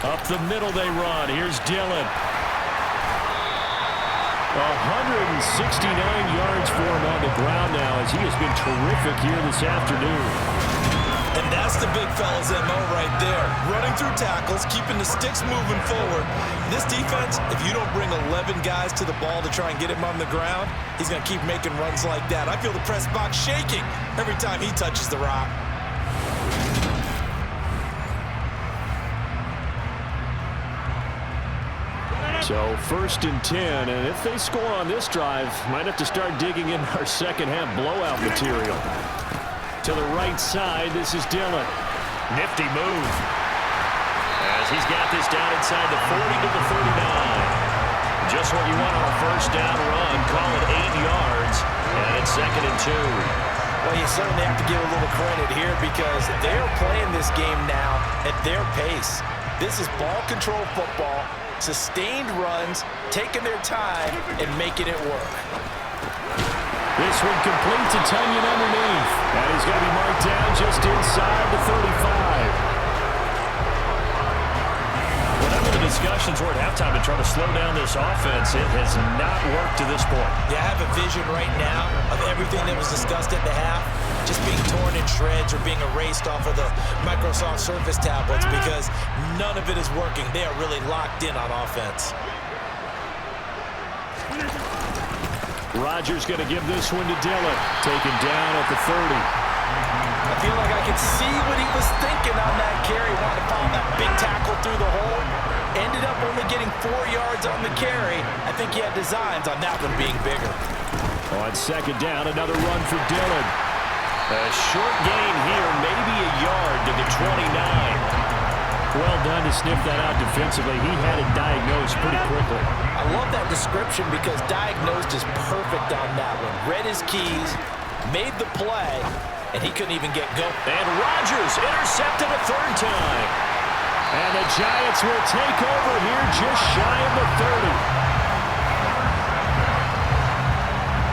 Up the middle they run. Here's Dillon. 169 yards for him on the ground now as he has been terrific here this afternoon. And that's the big fella's MO right there. Running through tackles, keeping the sticks moving forward. This defense, if you don't bring 11 guys to the ball to try and get him on the ground, he's going to keep making runs like that. I feel the press box shaking every time he touches the rock. So 1st and 10, and if they score on this drive, might have to start digging in our second half blowout material. To the right side, this is Dillon. Nifty move. As he's got this down inside the 40 to the 39. Just what you want on a 1st down run. Call it 8 yards, and it's 2nd and 2. Well, you certainly have to give a little credit here because they're playing this game now at their pace. This is ball control football, sustained runs, taking their time, and making it work. This one complete to Tunyon underneath. And he's going to be marked down just inside the 35. Whatever the discussions were at halftime to try to slow down this offense, it has not worked to this point. Yeah, I have a vision right now of everything that was discussed at the half just being torn in shreds or being erased off of the Microsoft Surface tablets because none of it is working. They are really locked in on offense. Rodgers going to give this one to Dillon. Taken down at the 30. I feel like I could see what he was thinking on that carry. Wanted to follow that big tackle through the hole. Ended up only getting 4 yards on the carry. I think he had designs on that one being bigger. On 2nd down, another run for Dillon. A short gain here, maybe a yard to the 29. Well done to sniff that out defensively. He had it diagnosed pretty quickly. I love that description because diagnosed is perfect on that one. Read his keys, made the play, and he couldn't even get going. And Rodgers intercepted a 3rd time. And the Giants will take over here just shy of the 30.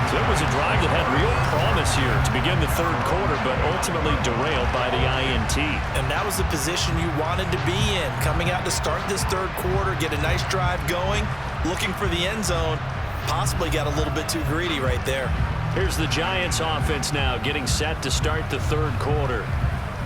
So it was a drive that had real promise here to begin the 3rd quarter, but ultimately derailed by the INT. And that was the position you wanted to be in. Coming out to start this 3rd quarter, get a nice drive going, looking for the end zone. Possibly got a little bit too greedy right there. Here's the Giants offense now getting set to start the 3rd quarter.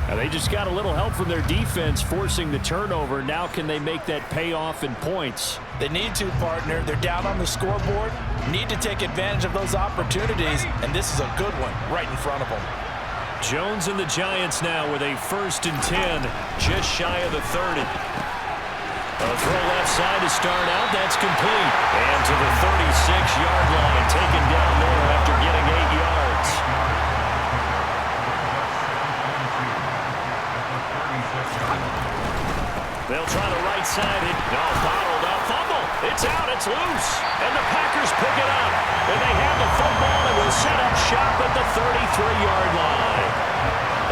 Now they just got a little help from their defense forcing the turnover. Now can they make that pay off in points? They need to, partner. They're down on the scoreboard. Need to take advantage of those opportunities, and this is a good one right in front of them. Jones and the Giants now with a 1st and 10, just shy of the 30. A throw left side to start out. That's complete. And to the 36-yard line, taken down there after getting 8 yards. They'll try the right side. No, bottled up. Fumble. It's out. It's loose. And the Packers pick it up. And they have the football and will set up shop at the 33-yard line.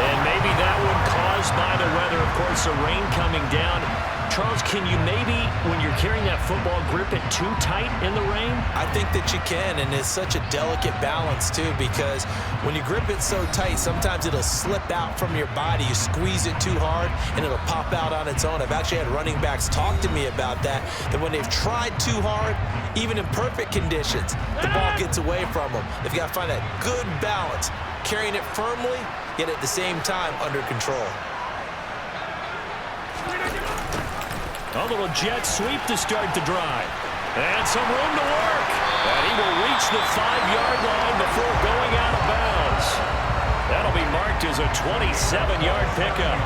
And maybe that one caused by the weather. Of course, the rain coming down Charles, can you maybe, when you're carrying that football, grip it too tight in the rain? I think that you can, and it's such a delicate balance, too, because when you grip it so tight, sometimes it'll slip out from your body. You squeeze it too hard, and it'll pop out on its own. I've actually had running backs talk to me about that when they've tried too hard, even in perfect conditions, the ball gets away from them. They've got to find that good balance, carrying it firmly, yet at the same time under control. A little jet sweep to start the drive. And some room to work. And he will reach the 5-yard line before going out of bounds. That'll be marked as a 27-yard pickup.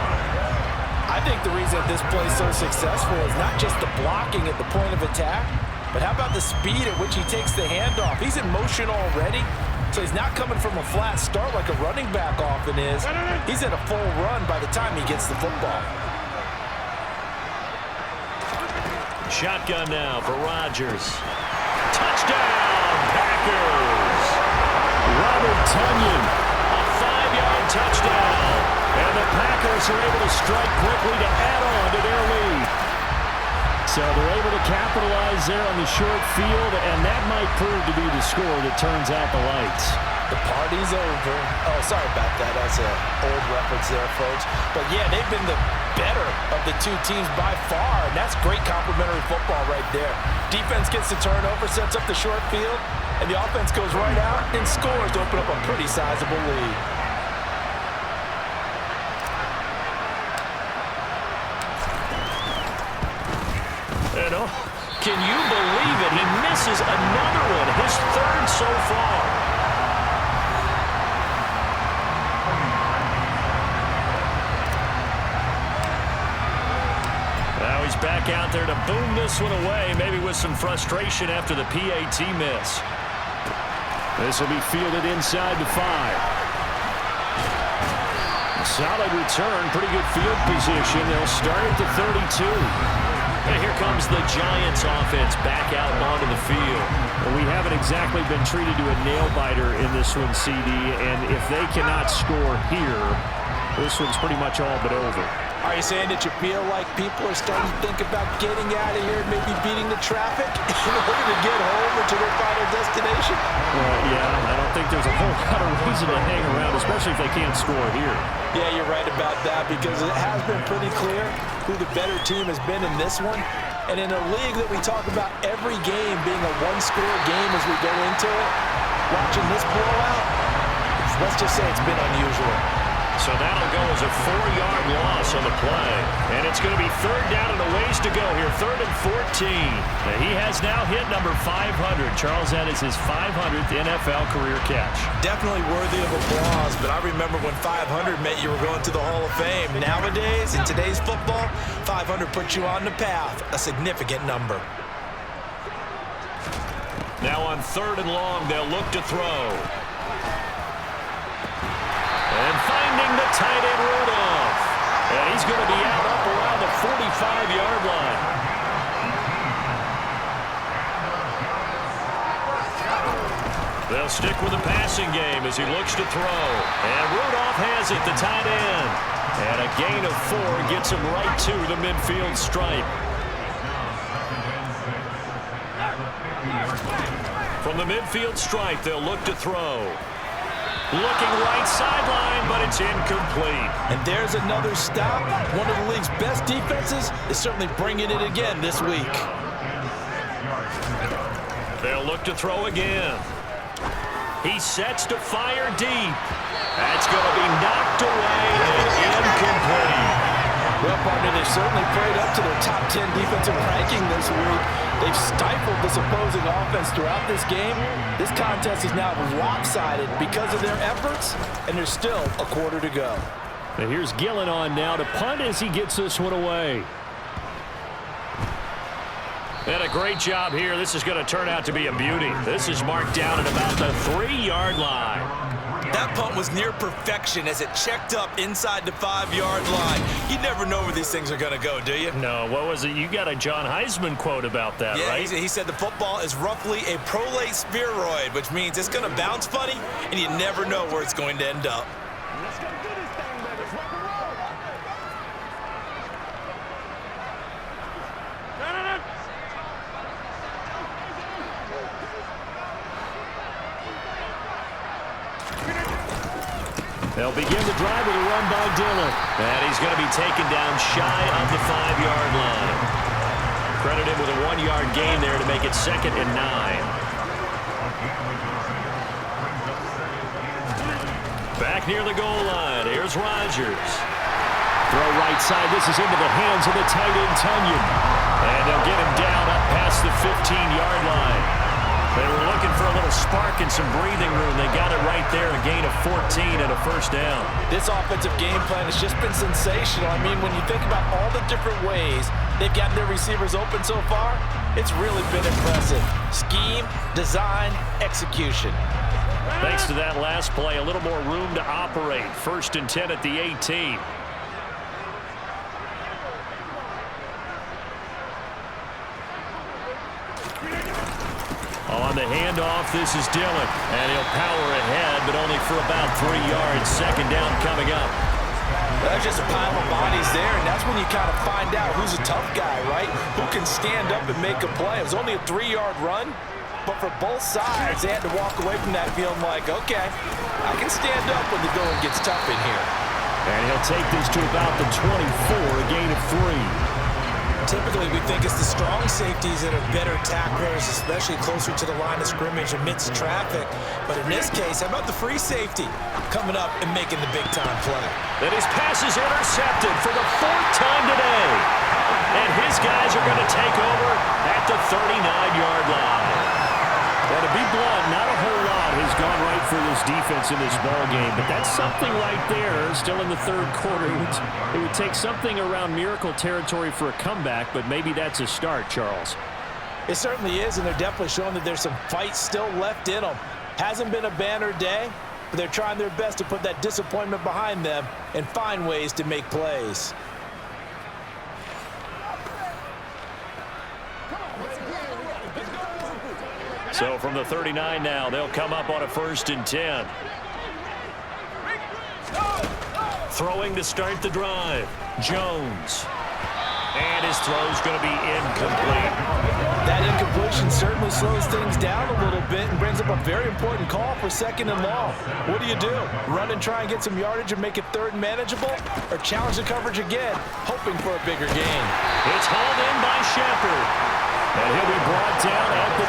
I think the reason that this play is so successful is not just the blocking at the point of attack, but how about the speed at which he takes the handoff? He's in motion already, so he's not coming from a flat start like a running back often is. He's at a full run by the time he gets the football. Shotgun now for Rodgers. Touchdown, Packers! Robert Tonyan, a 5-yard touchdown. And the Packers are able to strike quickly to add on to their lead. So they're able to capitalize there on the short field, and that might prove to be the score that turns out the lights. The party's over. Oh, sorry about that. That's an old reference there, folks. But, yeah, they've been the better of the two teams by far, and that's great complementary football right there. Defense gets the turnover, sets up the short field, and the offense goes right out and scores to open up a pretty sizable lead. And oh, can you believe it? He misses another one, his third so far. Now he's back out there to boom this one away, maybe with some frustration after the PAT miss. This will be fielded inside the 5. A solid return, pretty good field position. They'll start at the 32. And here comes the Giants offense back out onto the field. Well, we haven't exactly been treated to a nail-biter in this one, CD, and if they cannot score here, this one's pretty much all but over. Are you saying that you feel like people are starting to think about getting out of here, maybe beating the traffic in order to get home or to their final destination? Well, yeah, I don't think there's a whole lot of reason to hang around, especially if they can't score here. Yeah, you're right about that, because it has been pretty clear who the better team has been in this one. And in a league that we talk about every game being a one-score game as we go into it, watching this blowout, let's just say it's been unusual. So that'll go as a 4-yard loss on the play. And it's going to be third down and a ways to go here. 3rd and 14. And he has now hit number 500. Charles, that is his 500th NFL career catch. Definitely worthy of applause, but I remember when 500 meant you were going to the Hall of Fame. Nowadays, in today's football, 500 puts you on the path, a significant number. Now on 3rd and long, they'll look to throw. And finding the tight end Rudolph. And he's going to be out up around the 45-yard line. They'll stick with the passing game as he looks to throw. And Rudolph has it, the tight end. And a gain of 4 gets him right to the midfield stripe. From the midfield stripe, they'll look to throw. Looking right sideline, but it's incomplete. And there's another stop. One of the league's best defenses is certainly bringing it again this week. They'll look to throw again. He sets to fire deep. That's going to be knocked away and incomplete. Well, partner, they've certainly played up to their top 10 defensive ranking this week. They've stifled this opposing offense throughout this game. This contest is now lopsided because of their efforts, and there's still a quarter to go. And here's Gillen on now to punt as he gets this one away. And a great job here. This is going to turn out to be a beauty. This is marked down at about the 3-yard line. That punt was near perfection as it checked up inside the 5-yard line. You never know where these things are going to go, do you? No, what was it? You got a John Heisman quote about that, right? Yeah, he said the football is roughly a prolate spheroid, which means it's going to bounce funny, and you never know where it's going to end up. They'll begin the drive with a run by Dillon. And he's going to be taken down shy of the 5-yard line. Credit him with a 1-yard gain there to make it 2nd and 9. Back near the goal line. Here's Rodgers. Throw right side. This is into the hands of the tight end, Tunyon. And they'll get him down up past the 15-yard line. They were looking for a little spark and some breathing room. They got it right there, a gain of 14 and a first down. This offensive game plan has just been sensational. I mean, when you think about all the different ways they've gotten their receivers open so far, it's really been impressive. Scheme, design, execution. Thanks to that last play, a little more room to operate. 1st and 10 at the 18. On the handoff, this is Dillon. And he'll power ahead, but only for about 3 yards. 2nd down coming up. That's just a pile of bodies there, and that's when you kind of find out who's a tough guy, right? Who can stand up and make a play. It was only a 3-yard run, but for both sides, they had to walk away from that feeling like, okay, I can stand up when the going gets tough in here. And he'll take this to about the 24, a gain of 3. Typically, we think it's the strong safeties that are better tacklers, especially closer to the line of scrimmage amidst traffic. But in this case, how about the free safety coming up and making the big-time play? And his pass is intercepted for the 4th time today. And his guys are going to take over at the 39-yard line. Well, to be blunt, not a whole lot has gone right for this defense in this ball game, but that's something right there. Still in the 3rd quarter, it would take something around miracle territory for a comeback, but maybe that's a start, Charles. It certainly is, and they're definitely showing that there's some fight still left in them. Hasn't been a banner day, but they're trying their best to put that disappointment behind them and find ways to make plays. So from the 39 now, they'll come up on a 1st and 10. Throwing to start the drive. Jones. And his throw's going to be incomplete. That incompletion certainly slows things down a little bit and brings up a very important call for 2nd and long. What do? Run and try and get some yardage and make it 3rd and manageable? Or challenge the coverage again, hoping for a bigger gain? It's hauled in by Shepard. And he'll be brought down at the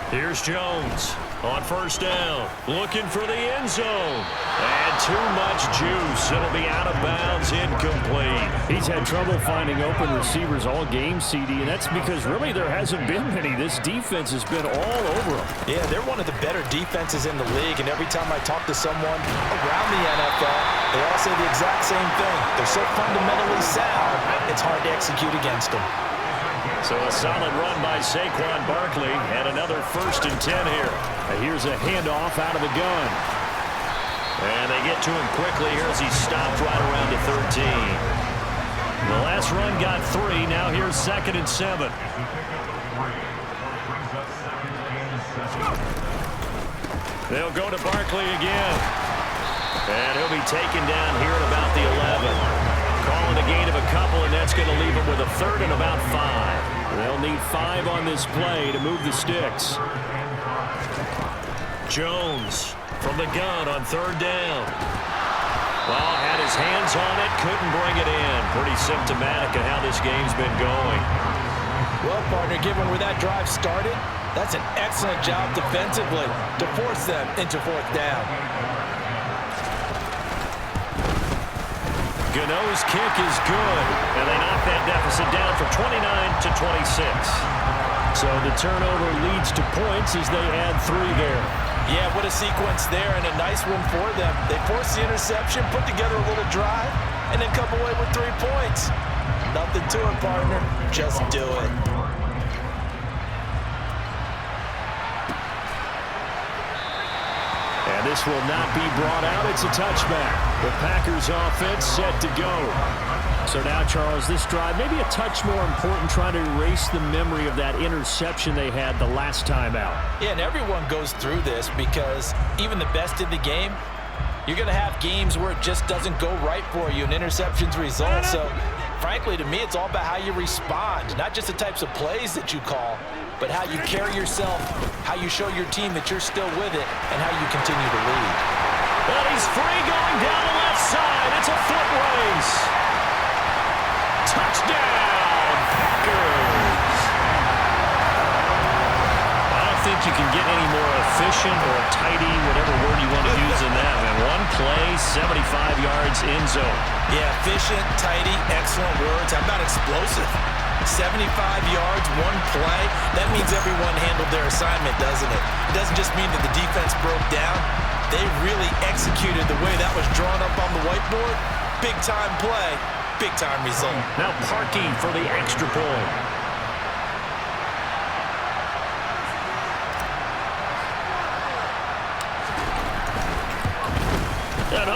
27. Here's Jones on 1st down, looking for the end zone. And too much juice. It'll be out of bounds, incomplete. He's had trouble finding open receivers all game, CD, and that's because really there hasn't been many. This defense has been all over them. Yeah, they're one of the better defenses in the league, and every time I talk to someone around the NFL, they all say the exact same thing. They're so fundamentally sound, it's hard to execute against them. So a solid run by Saquon Barkley, and another 1st and 10 here. Here's a handoff out of the gun. And they get to him quickly here as he stopped right around the 13. The last run got 3. Now here's 2nd and 7. They'll go to Barkley again. And he'll be taken down here at about the 11. Calling a gain of a couple, and that's going to leave him with a 3rd and about 5. They'll need 5 on this play to move the sticks. Jones from the gun on 3rd down. Well, had his hands on it, couldn't bring it in. Pretty symptomatic of how this game's been going. Well, partner, given where that drive started, that's an excellent job defensively to force them into 4th down. Gano's kick is good, and they knock that deficit down from 29 to 26. So the turnover leads to points as they add 3 there. Yeah, what a sequence there, and a nice one for them. They force the interception, put together a little drive, and then come away with 3 points. Nothing to it, partner. Just do it. And this will not be brought out. It's a touchback. The Packers offense set to go. So now, Charles, this drive maybe a touch more important, trying to erase the memory of that interception they had the last time out. Yeah, and everyone goes through this because even the best in the game You're going to have games where it just doesn't go right for you and interceptions result. So, frankly, to me, it's all about how you respond, not just the types of plays that you call, but how you carry yourself, how you show your team that you're still with it, and how you continue to lead. But he's free going down the left side. It's a foot race. Touchdown, Packers. I don't think you can get any more efficient or tidy, whatever word you want to use in that. Man, one play, 75 yards in zone. Yeah, efficient, tidy, excellent words. How about explosive? 75 yards, one play. That means everyone handled their assignment, doesn't it? It doesn't just mean that the defense broke down. They really executed the way that was drawn up on the whiteboard. Big-time play, big-time result. Now parking for the extra point. And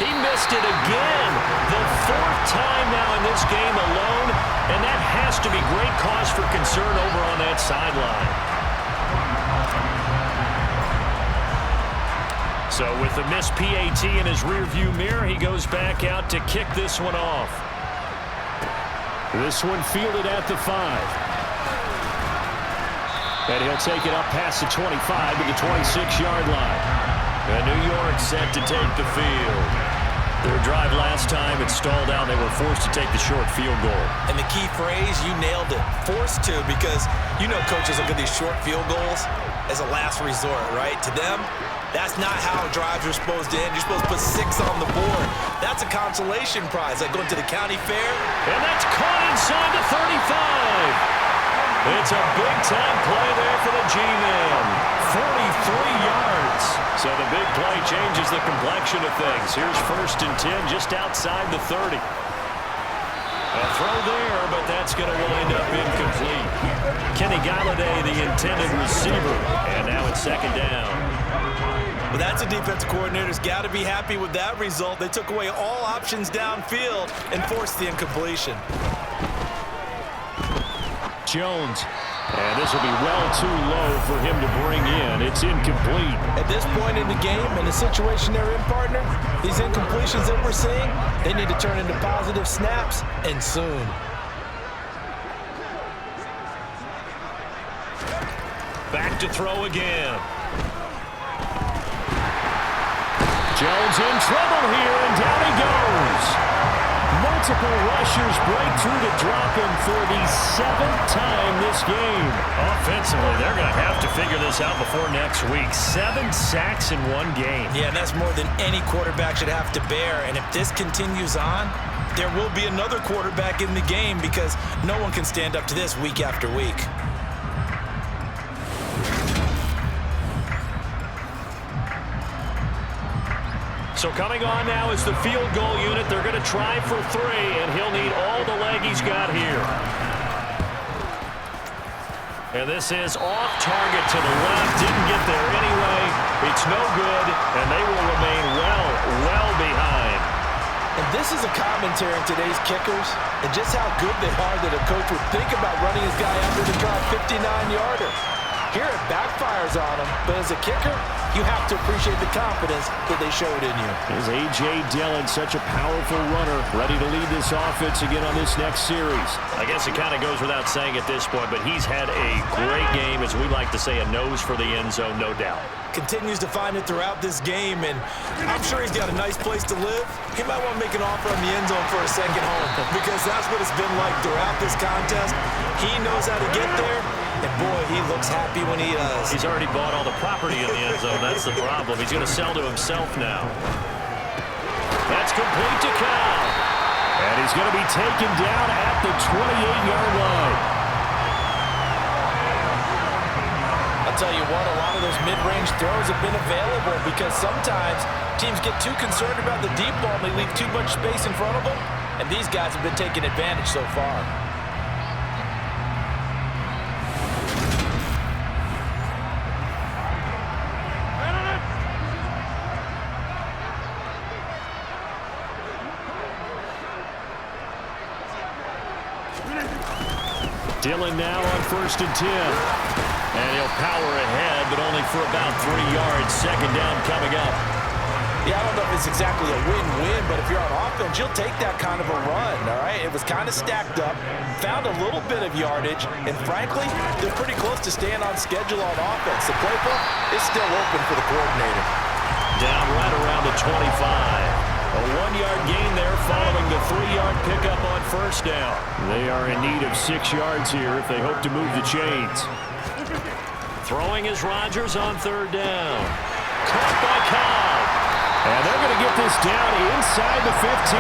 he missed it again. The fourth time now in this game alone, and that has to be great cause for concern over on that sideline. So with the missed PAT in his rearview mirror, he goes back out to kick this one off. This one fielded at the 5. And he'll take it up past the 25 to the 26-yard line. And New York set to take the field. Their drive last time, it stalled out. They were forced to take the short field goal. And the key phrase, you nailed it. Forced to, because you know coaches look at these short field goals as a last resort, right? To them, that's not how drives are supposed to end. You're supposed to put 6 on the board. That's a consolation prize, like going to the county fair. And that's caught inside the 35. It's a big-time play there for the G-Man. 43 yards. So the big play changes the complexion of things. Here's 1st and 10 just outside the 30. A throw there, but that's going to wind up incomplete. Kenny Galladay, the intended receiver. And now it's 2nd down. Well, that's a defensive coordinator's got to be happy with that result. They took away all options downfield and forced the incompletion. Jones. And this will be well too low for him to bring in. It's incomplete. At this point in the game, in the situation they're in, partner, these incompletions that we're seeing, they need to turn into positive snaps, and soon. Back to throw again. Jones in trouble here, and down he goes. Multiple rushers break through to drop him for the 7th time this game. Offensively, they're going to have to figure this out before next week. 7 sacks in one game. Yeah, and that's more than any quarterback should have to bear. And if this continues on, there will be another quarterback in the game because no one can stand up to this week after week. So coming on now is the field goal unit. They're going to try for 3, and he'll need all the leg he's got here. And this is off target to the left. Didn't get there anyway. It's no good, and they will remain well behind. And this is a commentary on today's kickers and just how good they are that a coach would think about running his guy out there to try a 59-yarder. Here it backfires on him, but as a kicker, you have to appreciate the confidence that they showed in you. There's A.J. Dillon, such a powerful runner, ready to lead this offense again on this next series. I guess it kind of goes without saying at this point, but he's had a great game, as we like to say, a nose for the end zone, no doubt. Continues to find it throughout this game, and I'm sure he's got a nice place to live. He might want to make an offer on the end zone for a second home because that's what it's been like throughout this contest. He knows how to get there, and boy, he looks happy when he does. He's already bought all the property in the end zone. That's the problem. He's going to sell to himself now. That's complete to Cal. And he's going to be taken down at the 28-yard line. I'll tell you what, a lot of those mid-range throws have been available because sometimes teams get too concerned about the deep ball and they leave too much space in front of them, and these guys have been taking advantage so far. Dillon now on 1st and 10. And he'll power ahead, but only for about 3 yards. 2nd down coming up. Yeah, I don't know if it's exactly a win-win, but if you're on offense, you'll take that kind of a run, all right? It was kind of stacked up, found a little bit of yardage, and frankly, they're pretty close to staying on schedule on offense. The playbook is still open for the coordinator. Down right around the 25. A 1-yard gain there following the 3-yard pickup on first down. They are in need of 6 yards here if they hope to move the chains. Throwing is Rodgers on third down. Caught by Cobb. And they're going to get this down inside the 15.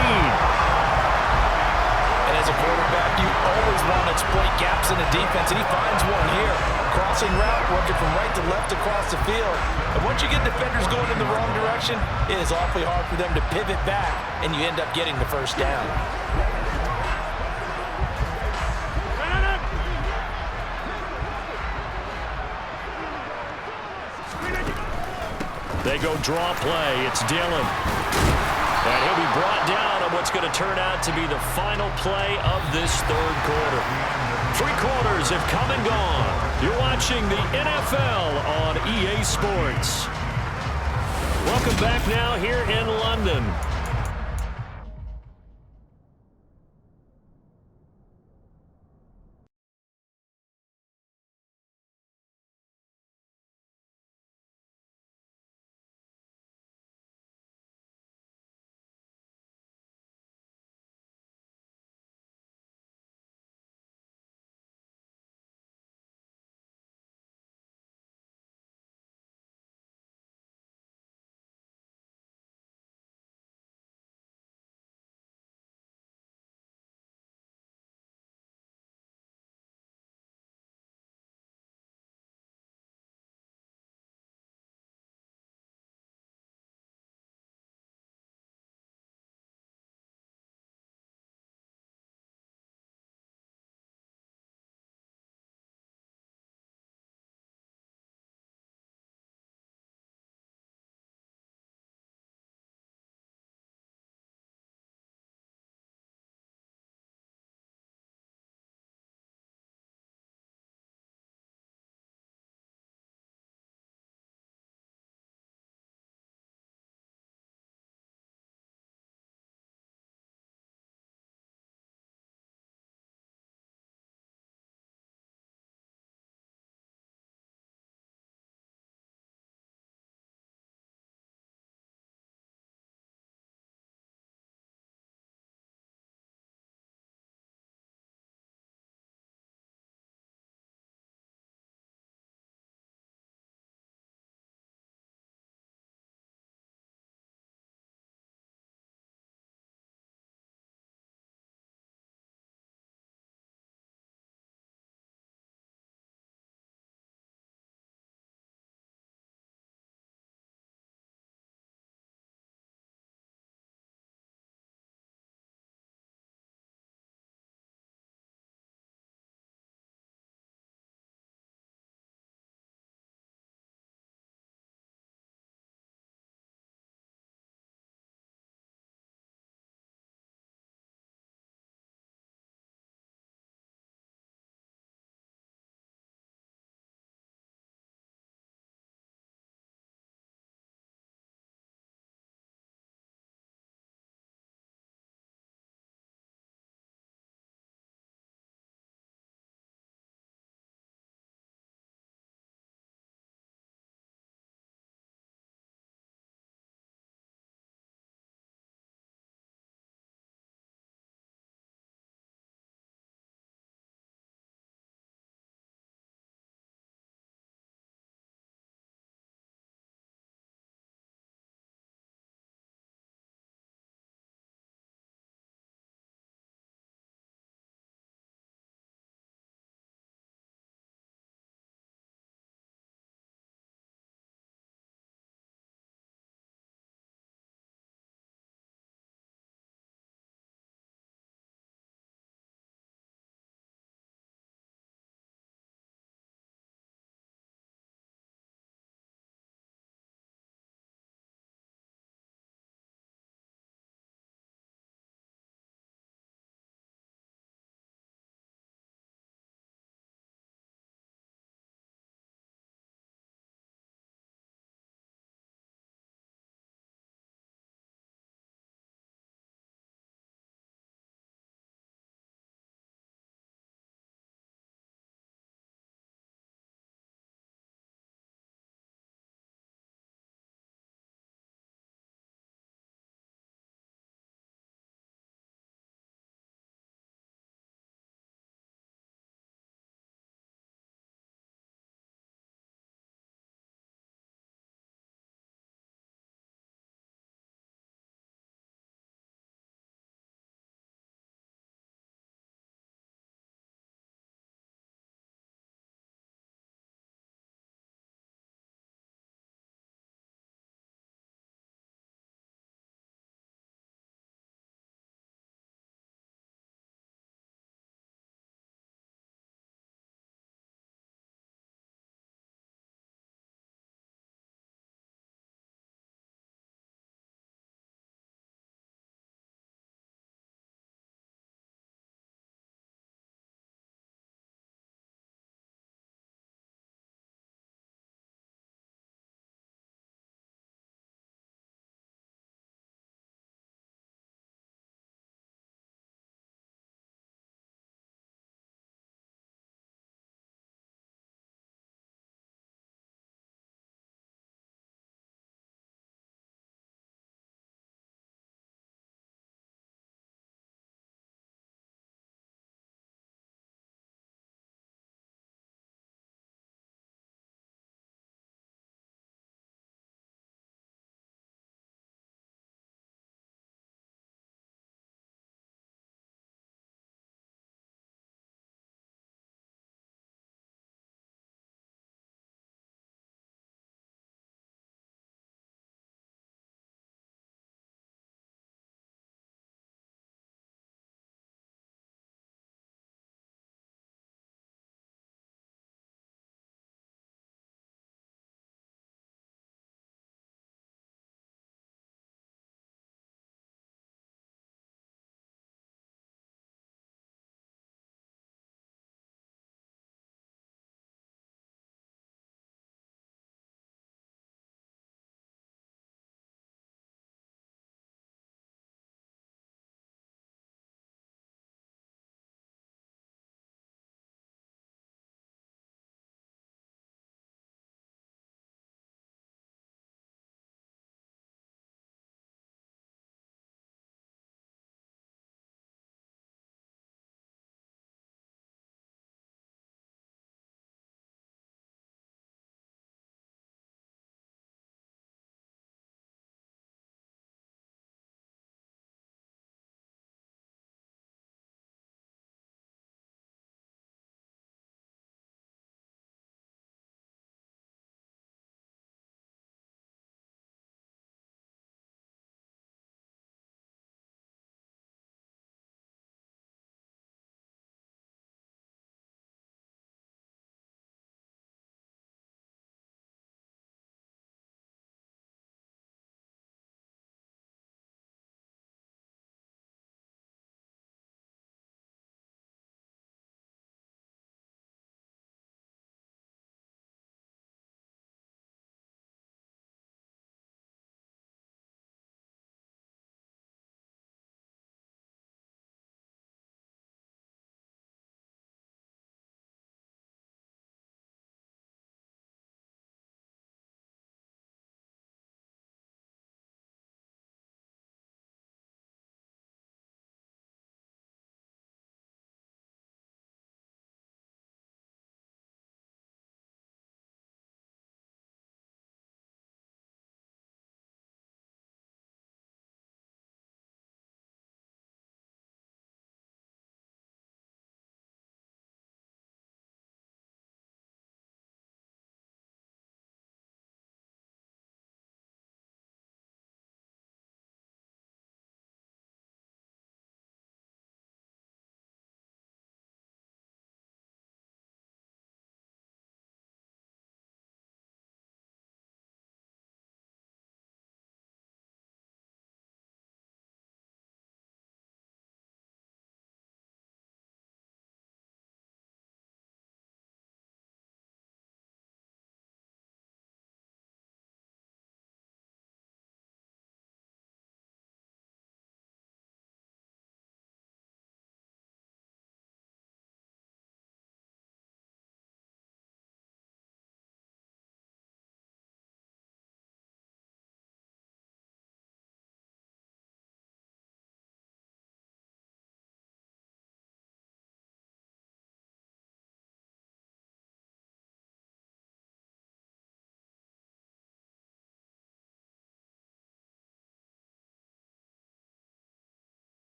And as a quarterback, you always want to exploit gaps in the defense, and he finds one here. Crossing route, working from right to left across the field. And once you get defenders going in the wrong direction, it is awfully hard for them to pivot back, and you end up getting the first down. They go draw play. It's Dillon. And he'll be brought down on what's going to turn out to be the final play of this third quarter. 3 quarters have come and gone. You're watching the NFL on EA Sports. Welcome back now here in London.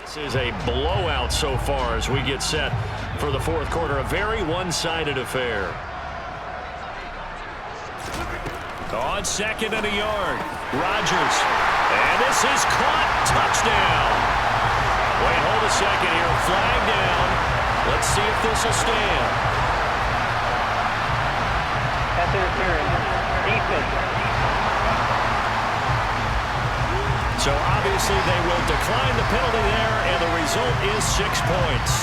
This is a blowout so far as we get set for the fourth quarter. A very one-sided affair. On second and a yard. Rodgers. And this is caught. Touchdown. Wait, hold a second here. Flag down. Let's see if this will stand. Pass interference. Defense. So obviously they will decline the penalty there, and the result is 6 points.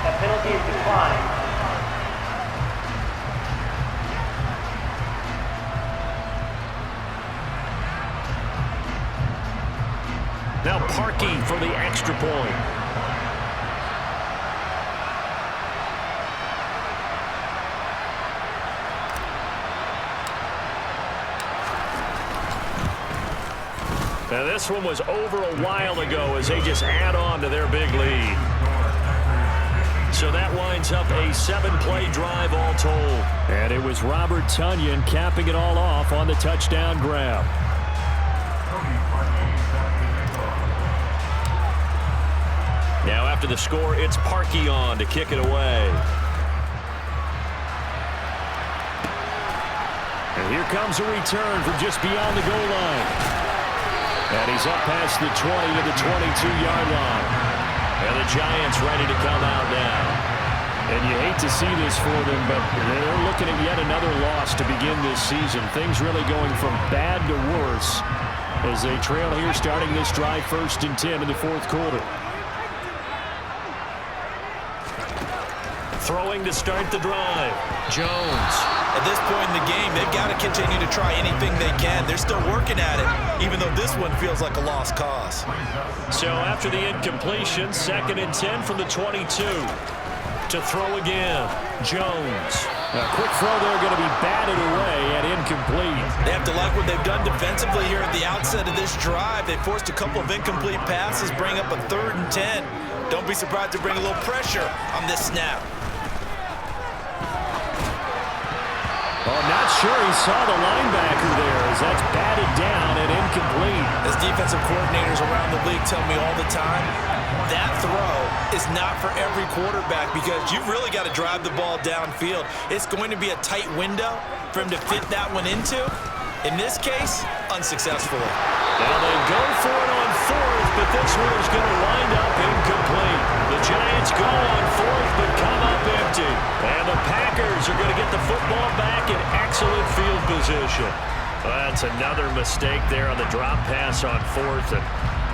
That penalty is declined. Now Parkey for the extra point. Now this one was over a while ago as they just add on to their big lead. So that winds up a 7-play drive all told. And it was Robert Tonyan capping it all off on the touchdown grab. Now after the score, it's Parkey on to kick it away. And here comes a return from just beyond the goal line. And he's up past the 20 to the 22-yard line. And the Giants ready to come out now. And you hate to see this for them, but they're looking at yet another loss to begin this season. Things really going from bad to worse as they trail here starting this drive 1st and 10 in the fourth quarter. Throwing to start the drive. Jones. At this point in the game, they've got to continue to try anything they can. They're still working at it, even though this one feels like a lost cause. So after the incompletion, 2nd and 10 from the 22. To throw again. Jones. A quick throw there going to be batted away and incomplete. They have to like what they've done defensively here at the outset of this drive. They forced a couple of incomplete passes, bring up a 3rd and 10. Don't be surprised to bring a little pressure on this snap. Oh, not sure he saw the linebacker there as that's batted down and incomplete. As defensive coordinators around the league tell me all the time, that throw is not for every quarterback because you've really got to drive the ball downfield. It's going to be a tight window for him to fit that one into. In this case, unsuccessfully. Now they go for it on 4th, but this one is going to wind up incomplete. The Giants go on 4th, but come up empty. And the Packers are going to get the football back in excellent field position. Well, that's another mistake there on the drop pass on 4th, and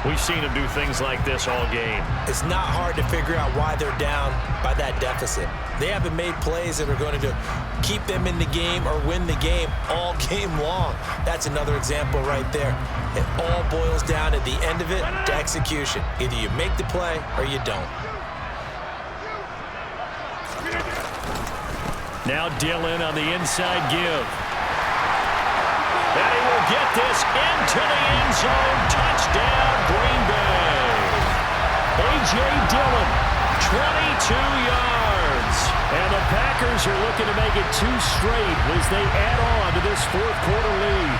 we've seen them do things like this all game. It's not hard to figure out why they're down by that deficit. They haven't made plays that are going to keep them in the game or win the game all game long. That's another example right there. It all boils down at the end of it to execution. Either you make the play or you don't. Now Dillon on the inside give. And he will get this into the end zone. Touchdown, Green Bay. A.J. Dillon, 22 yards. And the Packers are looking to make it 2 straight as they add on to this fourth quarter lead.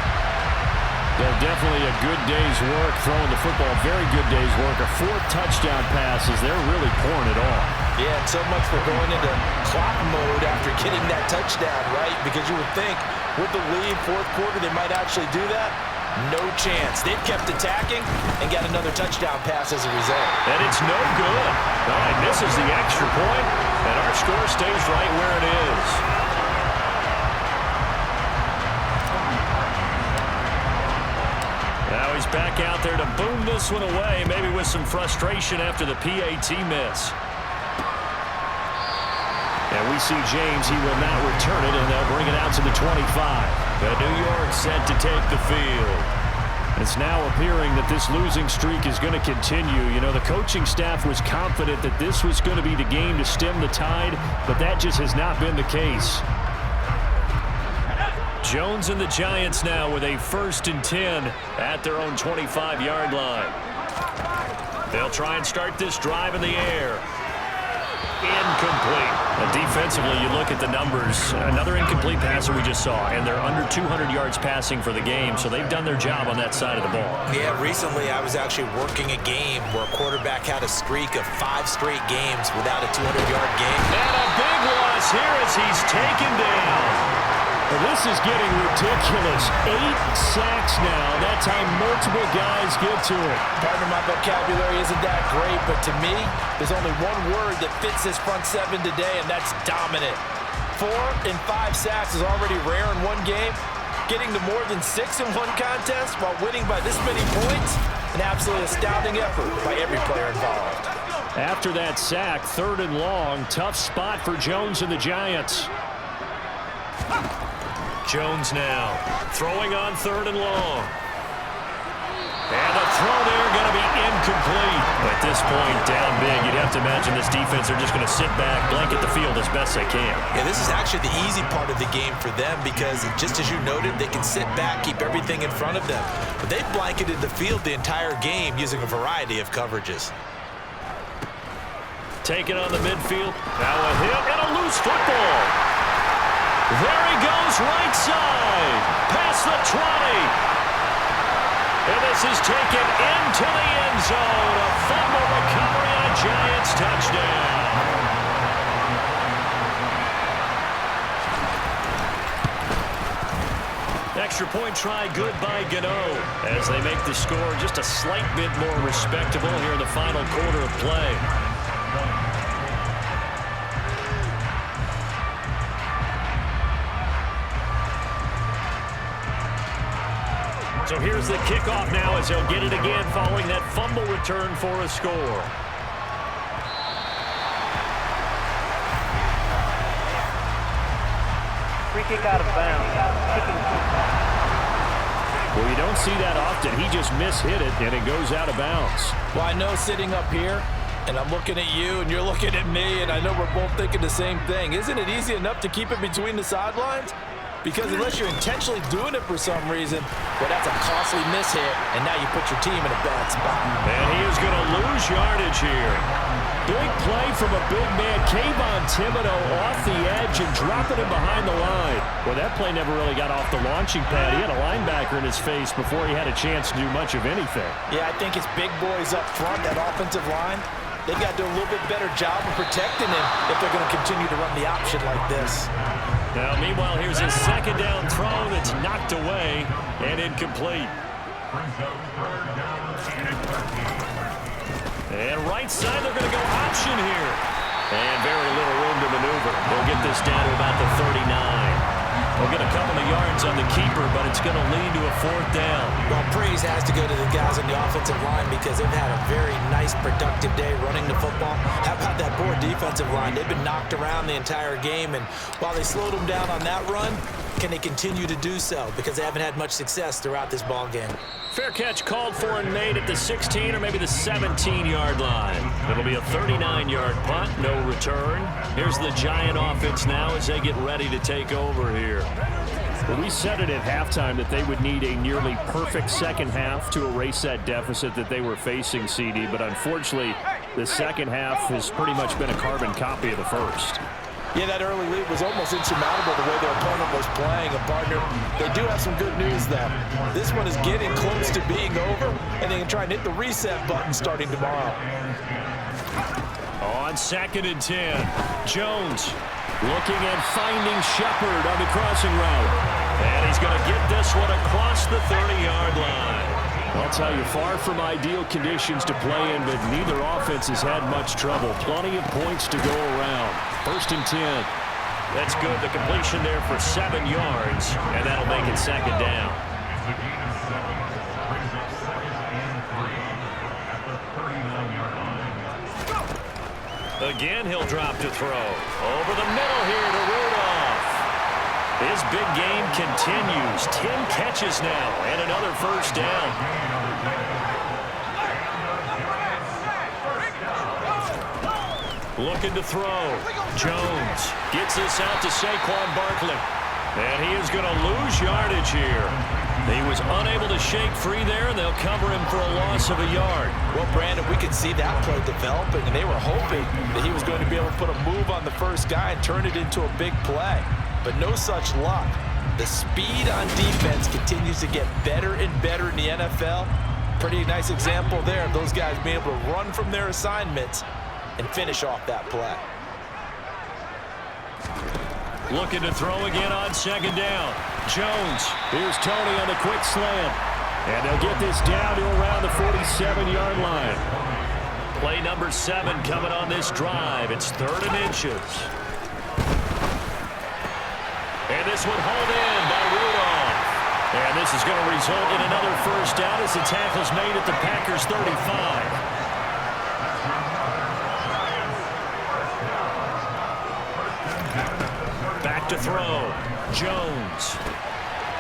Well, definitely a good day's work throwing the football. Very good day's work. A 4th touchdown pass as they're really pouring it on. Yeah, and so much for going into clock mode after getting that touchdown, right? Because you would think with the lead, fourth quarter, they might actually do that. No chance. They've kept attacking and got another touchdown pass as a result. And it's no good. All right, misses the extra point, and our score stays right where it is. Now he's back out there to boom this one away, maybe with some frustration after the PAT miss. And we see James, he will not return it, and they'll bring it out to the 25. The New York set to take the field. It's now appearing that this losing streak is going to continue. You know, the coaching staff was confident that this was going to be the game to stem the tide, but that just has not been the case. Jones and the Giants now with a 1st and 10 at their own 25-yard line. They'll try and start this drive in the air. Incomplete. And defensively, you look at the numbers. Another incomplete passer we just saw, and they're under 200 yards passing for the game, so they've done their job on that side of the ball. Yeah, recently I was actually working a game where a quarterback had a streak of 5 straight games without a 200-yard game. And a big loss here as he's taken down. Well, this is getting ridiculous. 8 sacks now. That's how multiple guys get to it. Partner, my vocabulary isn't that great, but to me, there's only one word that fits this front seven today, and that's dominant. 4 and 5 sacks is already rare in one game. Getting to more than 6 in one contest while winning by this many points, an absolutely astounding effort by every player involved. After that sack, 3rd and long, tough spot for Jones and the Giants. Jones now throwing on 3rd and long. And the throw there going to be incomplete. At this point, down big, you'd have to imagine this defense are just going to sit back, blanket the field as best they can. Yeah, this is actually the easy part of the game for them because, just as you noted, they can sit back, keep everything in front of them. But they've blanketed the field the entire game using a variety of coverages. Taken on the midfield. Now a hit and a loose football. There he goes, right side, past the 20. And this is taken into the end zone. A fumble recovery and a Giants touchdown. Extra point try good by Gano as they make the score just a slight bit more respectable here in the final quarter of play. So here's the kickoff now as they'll get it again following that fumble return for a score. Free kick out of bounds. Well, you don't see that often. He just mishit it, and it goes out of bounds. Well, I know sitting up here, and I'm looking at you, and you're looking at me, and I know we're both thinking the same thing. Isn't it easy enough to keep it between the sidelines? Because unless you're intentionally doing it for some reason, well, that's a costly mishit, and now you put your team in a bad spot. And he is going to lose yardage here. Big play from a big man. Kayvon Thibodeau off the edge and dropping him behind the line. Well, that play never really got off the launching pad. He had a linebacker in his face before he had a chance to do much of anything. Yeah, I think it's big boys up front, that offensive line. They've got to do a little bit better job of protecting him if they're going to continue to run the option like this. Now, meanwhile, here's a second down throw that's knocked away and incomplete. And right side, they're going to go option here. And very little room to maneuver. They'll get this down to about the 39. They'll get a couple of yards on the keeper, but it's going to lead to a 4th down. Well, praise has to go to the guys on the offensive line because they've had a very nice, productive day running the football. How about that poor defensive line? They've been knocked around the entire game, and while they slowed them down on that run, can they continue to do so? Because they haven't had much success throughout this ball game. Fair catch called for and made at the 16 or maybe the 17-yard line. It'll be a 39-yard punt, no return. Here's the Giant offense now as they get ready to take over here. Well, we said it at halftime that they would need a nearly perfect second half to erase that deficit that they were facing, CD. But unfortunately, the second half has pretty much been a carbon copy of the first. Yeah, that early lead was almost insurmountable the way their opponent was playing. And, partner, they do have some good news, though. This one is getting close to being over, and they can try and hit the reset button starting tomorrow. On 2nd and 10, Jones looking at finding Shepard on the crossing route. And he's going to get this one across the 30-yard line. I'll tell you, far from ideal conditions to play in, but neither offense has had much trouble. Plenty of points to go around. 1st and 10. That's good. The completion there for 7 yards, and that'll make it 2nd down. Again, he'll drop to throw. Over the middle here to Rudolph. His big game continues. 10 catches now and another 1st down. Looking to throw. Jones gets this out to Saquon Barkley. And he is going to lose yardage here. He was unable to shake free there, and they'll cover him for a loss of a yard. Well, Brandon, we could see that play developing, and they were hoping that he was going to be able to put a move on the first guy and turn it into a big play. But no such luck. The speed on defense continues to get better and better in the NFL. Pretty nice example there of those guys being able to run from their assignments and finish off that play. Looking to throw again on second down. Jones. Here's Tony on the quick slant. And they'll get this down to around the 47-yard line. Play number 7 coming on this drive. It's 3rd and inches. And this one hauled in by Rudolph. And this is going to result in another first down as the tackle's made at the Packers 35. Back to throw. Jones.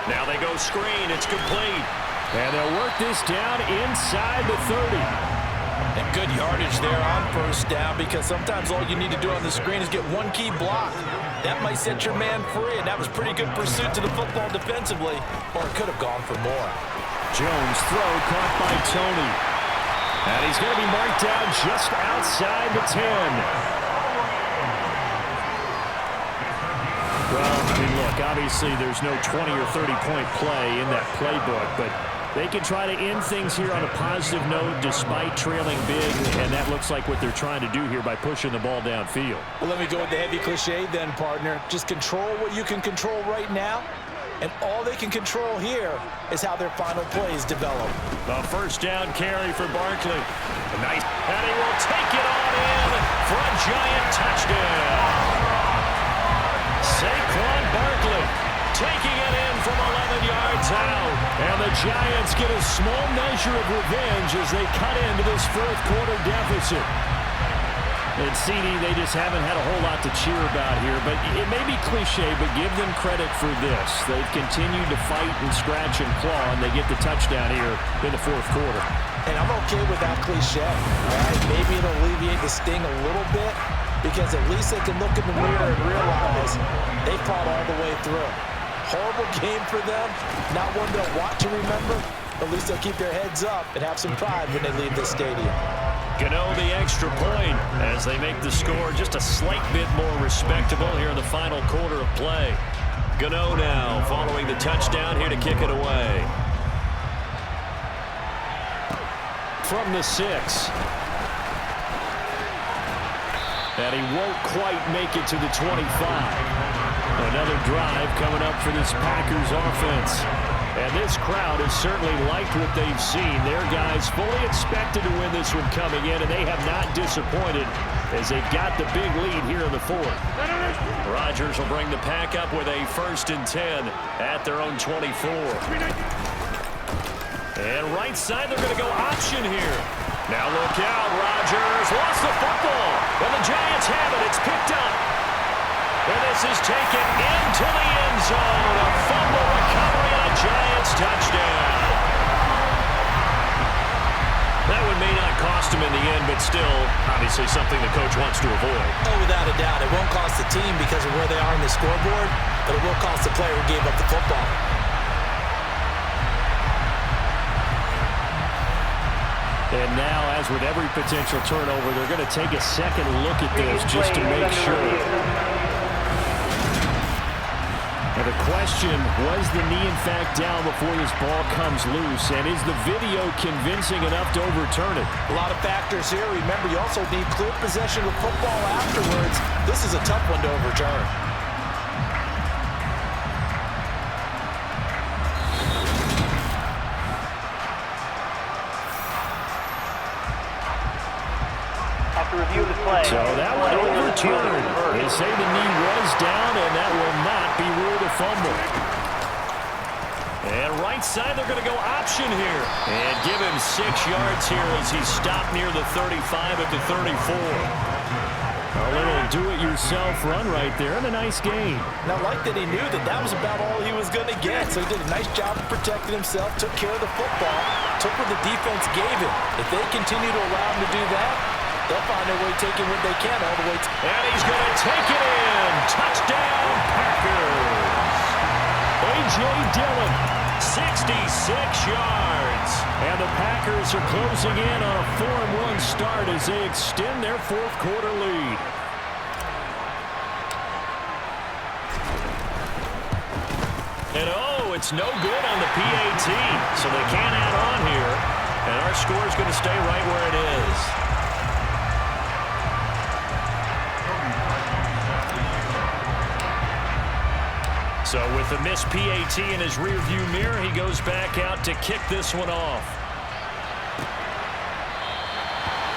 Now they go screen. It's complete. And they'll work this down inside the 30. And good yardage there on first down, because sometimes all you need to do on the screen is get one key block. That might set your man free, and that was pretty good pursuit to the football defensively, or it could have gone for more. Jones throw caught by Tony. And he's going to be marked down just outside the 10. Well, I mean, look, obviously there's no 20 or 30-point play in that playbook, but they can try to end things here on a positive note despite trailing big, and that looks like what they're trying to do here by pushing the ball downfield. Well, let me go with the heavy cliche then, partner. Just control what you can control right now, and all they can control here is how their final plays develop. The first down carry for Barkley. Nice. And he will take it on in for a giant touchdown. Saquon Barkley taking it in from 11 yards out. And the Giants get a small measure of revenge as they cut into this fourth quarter deficit. And CD, they just haven't had a whole lot to cheer about here, but it may be cliche, but give them credit for this. They've continued to fight and scratch and claw, and they get the touchdown here in the fourth quarter. And I'm okay with that cliche, all right? Maybe it'll alleviate the sting a little bit, because at least they can look in the mirror and realize they fought all the way through. Horrible game for them, not one they'll want to remember. At least they'll keep their heads up and have some pride when they leave the stadium. Gano the extra point as they make the score just a slight bit more respectable here in the final quarter of play. Gano now following the touchdown here to kick it away. From the 6. And he won't quite make it to the 25. Another drive coming up for this Packers offense. And this crowd has certainly liked what they've seen. Their guys fully expected to win this one coming in, and they have not disappointed as they got the big lead here in the fourth. Rodgers will bring the Pack up with a 1st and 10 at their own 24. And right side, they're going to go option here. Now look out, Rodgers lost the football. And the Giants have it. It's picked up. And this is taken into the end zone. A fumble recovery and a Giants touchdown. That one may not cost him in the end, but still, obviously something the coach wants to avoid. Oh, without a doubt. It won't cost the team because of where they are on the scoreboard, but it will cost the player who gave up the football. And now, as with every potential turnover, they're going to take a second look at this just to make sure. And the question, was the knee in fact down before this ball comes loose? And is the video convincing enough to overturn it? A lot of factors here. Remember, you also need clear possession of football afterwards. This is a tough one to overturn. Review the play. So that one overturned. They say the knee was down, and that will not be ruled a fumble. And right side, they're going to go option here. And give him 6 yards here as he stopped near the 35 at the 34. A little do-it-yourself run right there, and a nice gain. Now, like that he knew that was about all he was going to get, so he did a nice job of protecting himself, took care of the football, took what the defense gave him. If they continue to allow him to do that, they'll find their way taking what they can all the way. And he's going to take it in. Touchdown, Packers. A.J. Dillon, 6 yards. And the Packers are closing in on a 4-1 start as they extend their fourth quarter lead. And it's no good on the PAT, so they can't add on here. And our score is going to stay right where it is. So with the missed PAT in his rearview mirror, he goes back out to kick this one off.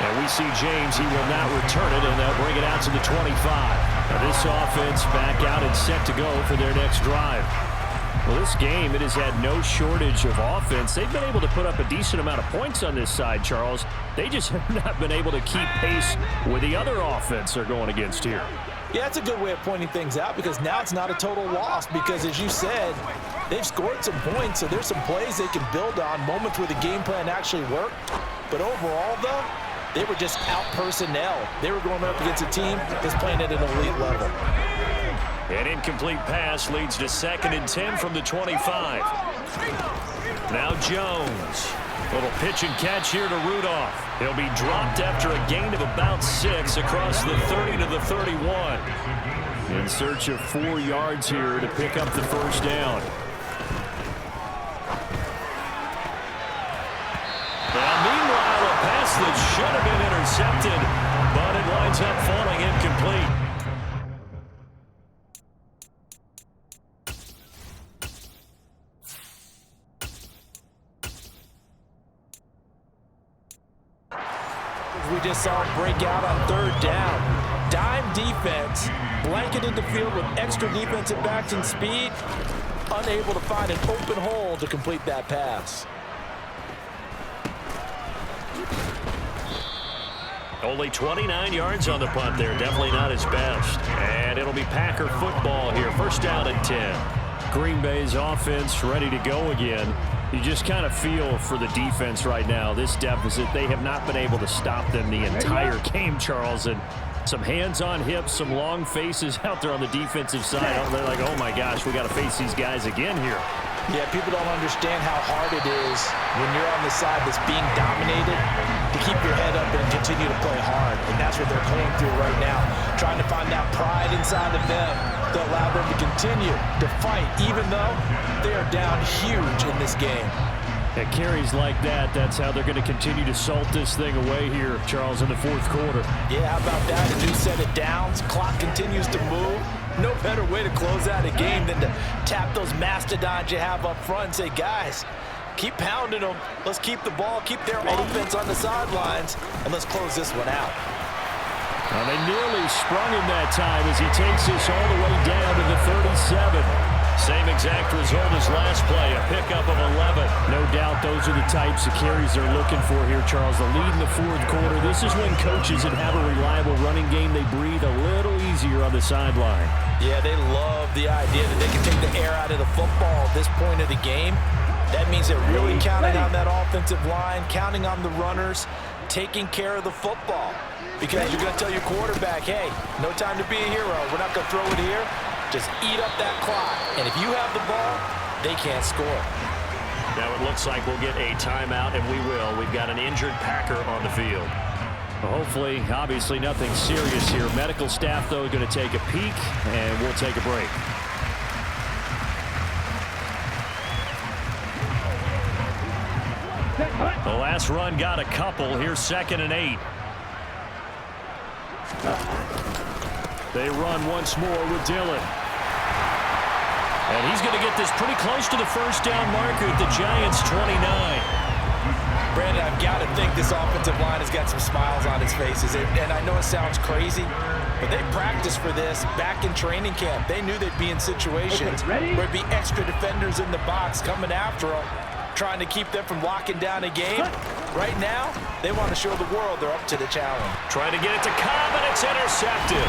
And we see James, he will not return it, and they'll bring it out to the 25. Now this offense back out and set to go for their next drive. Well, this game, it has had no shortage of offense. They've been able to put up a decent amount of points on this side, Charles. They just have not been able to keep pace with the other offense they're going against here. Yeah, that's a good way of pointing things out because now it's not a total loss because, as you said, they've scored some points, so there's some plays they can build on, moments where the game plan actually worked. But overall, though, they were just out-personnel. They were going up against a team that's playing at an elite level. An incomplete pass leads to 2nd and 10 from the 25. Now Jones. Little pitch and catch here to Rudolph. He'll be dropped after a gain of about 6 across the 30 to the 31. In search of 4 yards here to pick up the first down. Now, meanwhile, a pass that should have been intercepted, but it winds up falling incomplete. We just saw him break out on 3rd down. Dime defense, blanketed the field with extra defensive backs and speed, unable to find an open hole to complete that pass. Only 29 yards on the punt there. Definitely not his best. And it'll be Packer football here. First down and 10. Green Bay's offense ready to go again. You just kind of feel for the defense right now. This deficit, they have not been able to stop them the entire game, Charles. And some hands on hips, some long faces out there on the defensive side. They're like, oh my gosh, we got to face these guys again here. Yeah, people don't understand how hard it is when you're on the side that's being dominated to keep your head up and continue to play hard. And that's what they're going through right now, trying to find that pride inside of them to allow them to continue to fight, even though they are down huge in this game. At carries like that, that's how they're going to continue to salt this thing away here, Charles, in the 4th quarter. Yeah, how about that? A new set of downs. Clock continues to move. No better way to close out a game than to tap those mastodons you have up front and say, guys, keep pounding them. Let's keep the ball, keep their offense on the sidelines, and let's close this one out. Well, they nearly sprung him that time as he takes this all the way down to the 37. Same exact result as last play, a pickup of 11. No doubt those are the types of carries they're looking for here, Charles. The lead in the 4th quarter. This is when coaches that have a reliable running game, they breathe a little easier on the sideline. Yeah, they love the idea that they can take the air out of the football at this point of the game. That means they're really counting on that offensive line, counting on the runners, taking care of the football. Because you're going to tell your quarterback, hey, no time to be a hero. We're not going to throw it here. Just eat up that clock. And if you have the ball, they can't score. Now it looks like we'll get a timeout, and we will. We've got an injured Packer on the field. Well, hopefully, obviously nothing serious here. Medical staff, though, going to take a peek, and we'll take a break. The last run got a couple. Here's 2nd and 8. They run once more with Dillon. And he's going to get this pretty close to the first down marker at the Giants' 29. Brandon, I've got to think this offensive line has got some smiles on its faces. And I know it sounds crazy, but they practiced for this back in training camp. They knew they'd be in situations where it'd be extra defenders in the box coming after them, trying to keep them from locking down a game. Right now, they want to show the world they're up to the challenge. Trying to get it to Cobb, and it's intercepted.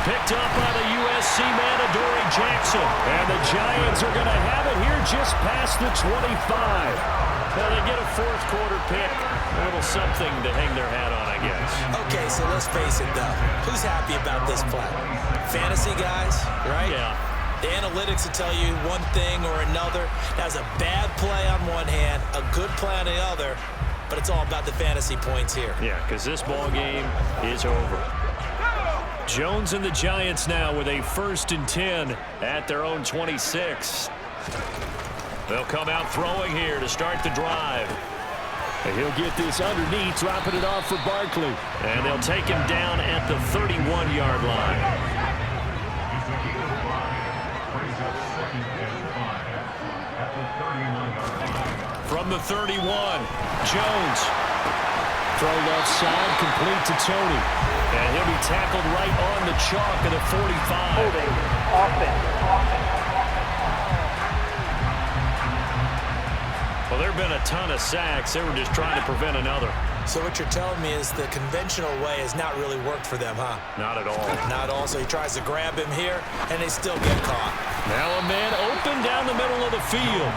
Picked up by the USC man, Adoree Jackson. And the Giants are going to have it here just past the 25. Well, they get a 4th quarter pick. A little something to hang their hat on, I guess. Okay, so let's face it, though. Who's happy about this play? Fantasy guys, right? Yeah. The analytics will tell you one thing or another. That's a bad play on one hand, a good play on the other, but it's all about the fantasy points here. Yeah, because this ball game is over. Jones and the Giants now with a 1st and 10 at their own 26. They'll come out throwing here to start the drive. And he'll get this underneath, dropping it off for Barkley. And they'll take him down at the 31-yard line. From the 31, Jones. Throw left side, complete to Tony. And he'll be tackled right on the chalk of the 45. Holding, offense. Well, there have been a ton of sacks. They were just trying to prevent another. So what you're telling me is the conventional way has not really worked for them, huh? Not at all. Not all. So he tries to grab him here, and they still get caught. Now a man open down the middle of the field.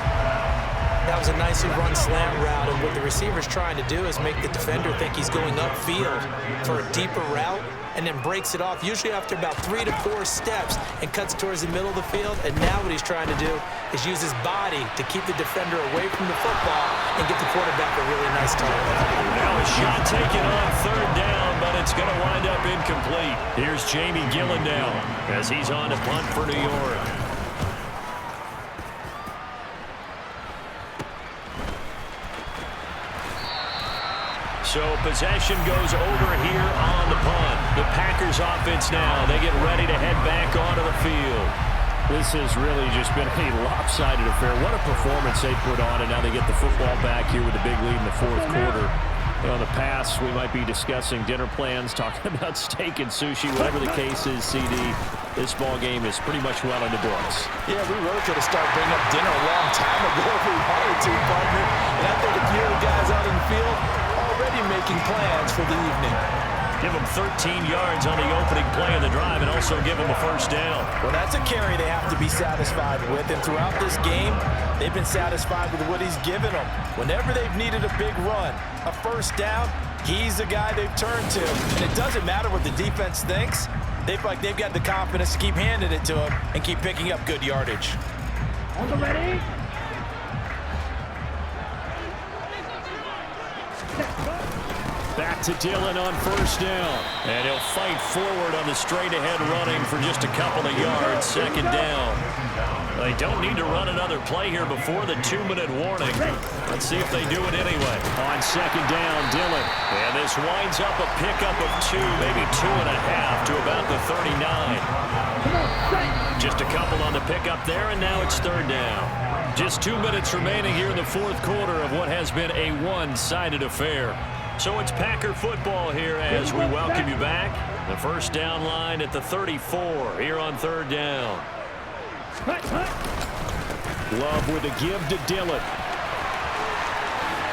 That was a nicely run slant route, and what the receiver's trying to do is make the defender think he's going upfield for a deeper route, and then breaks it off, usually after about 3 to 4 steps, and cuts towards the middle of the field. And now what he's trying to do is use his body to keep the defender away from the football and get the quarterback a really nice target. Now a shot taken on 3rd down, but it's going to wind up incomplete. Here's Jamie Gillen now as he's on to punt for New York. So possession goes over here on the punt. The Packers offense now. They get ready to head back onto the field. This has really just been a lopsided affair. What a performance they put on, and now they get the football back here with a big lead in the 4th quarter. You know, in the past, we might be discussing dinner plans, talking about steak and sushi, whatever the case is, CD. This ball game is pretty much well in the books. Yeah, we really could have started bringing up dinner a long time ago if we wanted to, partner. And I think if you hear the guys out in the field already making plans for the evening. Give them 13 yards on the opening play of the drive and also give them a 1st down. Well, that's a carry they have to be satisfied with. And throughout this game, they've been satisfied with what he's given them. Whenever they've needed a big run, a 1st down, he's the guy they've turned to. And it doesn't matter what the defense thinks. They've got the confidence to keep handing it to him and keep picking up good yardage. Ready? Back to Dillon on 1st down. And he'll fight forward on the straight-ahead running for just a couple of yards. 2nd down. They don't need to run another play here before the 2-minute warning. Let's see if they do it anyway. On 2nd down, Dillon. And this winds up a pickup of 2, maybe 2.5 to about the 39. Just a couple on the pickup there, and now it's 3rd down. Just 2 minutes remaining here in the 4th quarter of what has been a one-sided affair. So it's Packer football here as we welcome you back. The 1st down line at the 34 here on 3rd down. Love with a give to Dillon.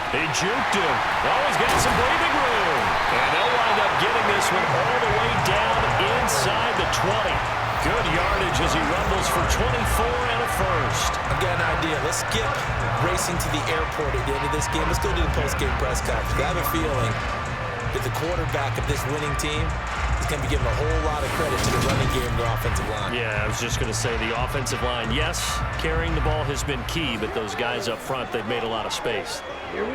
He juked him. Oh, he's got some breathing room. And they'll wind up getting this one all the way down inside the 20. Good yardage as he rumbles for 24 and a 1st. I've got an idea. Let's skip racing to the airport at the end of this game. Let's go to the post-game press conference. I have a feeling that the quarterback of this winning team is going to be given a whole lot of credit to the running game and the offensive line. Yeah, I was just going to say the offensive line. Yes, carrying the ball has been key, but those guys up front, they've made a lot of space.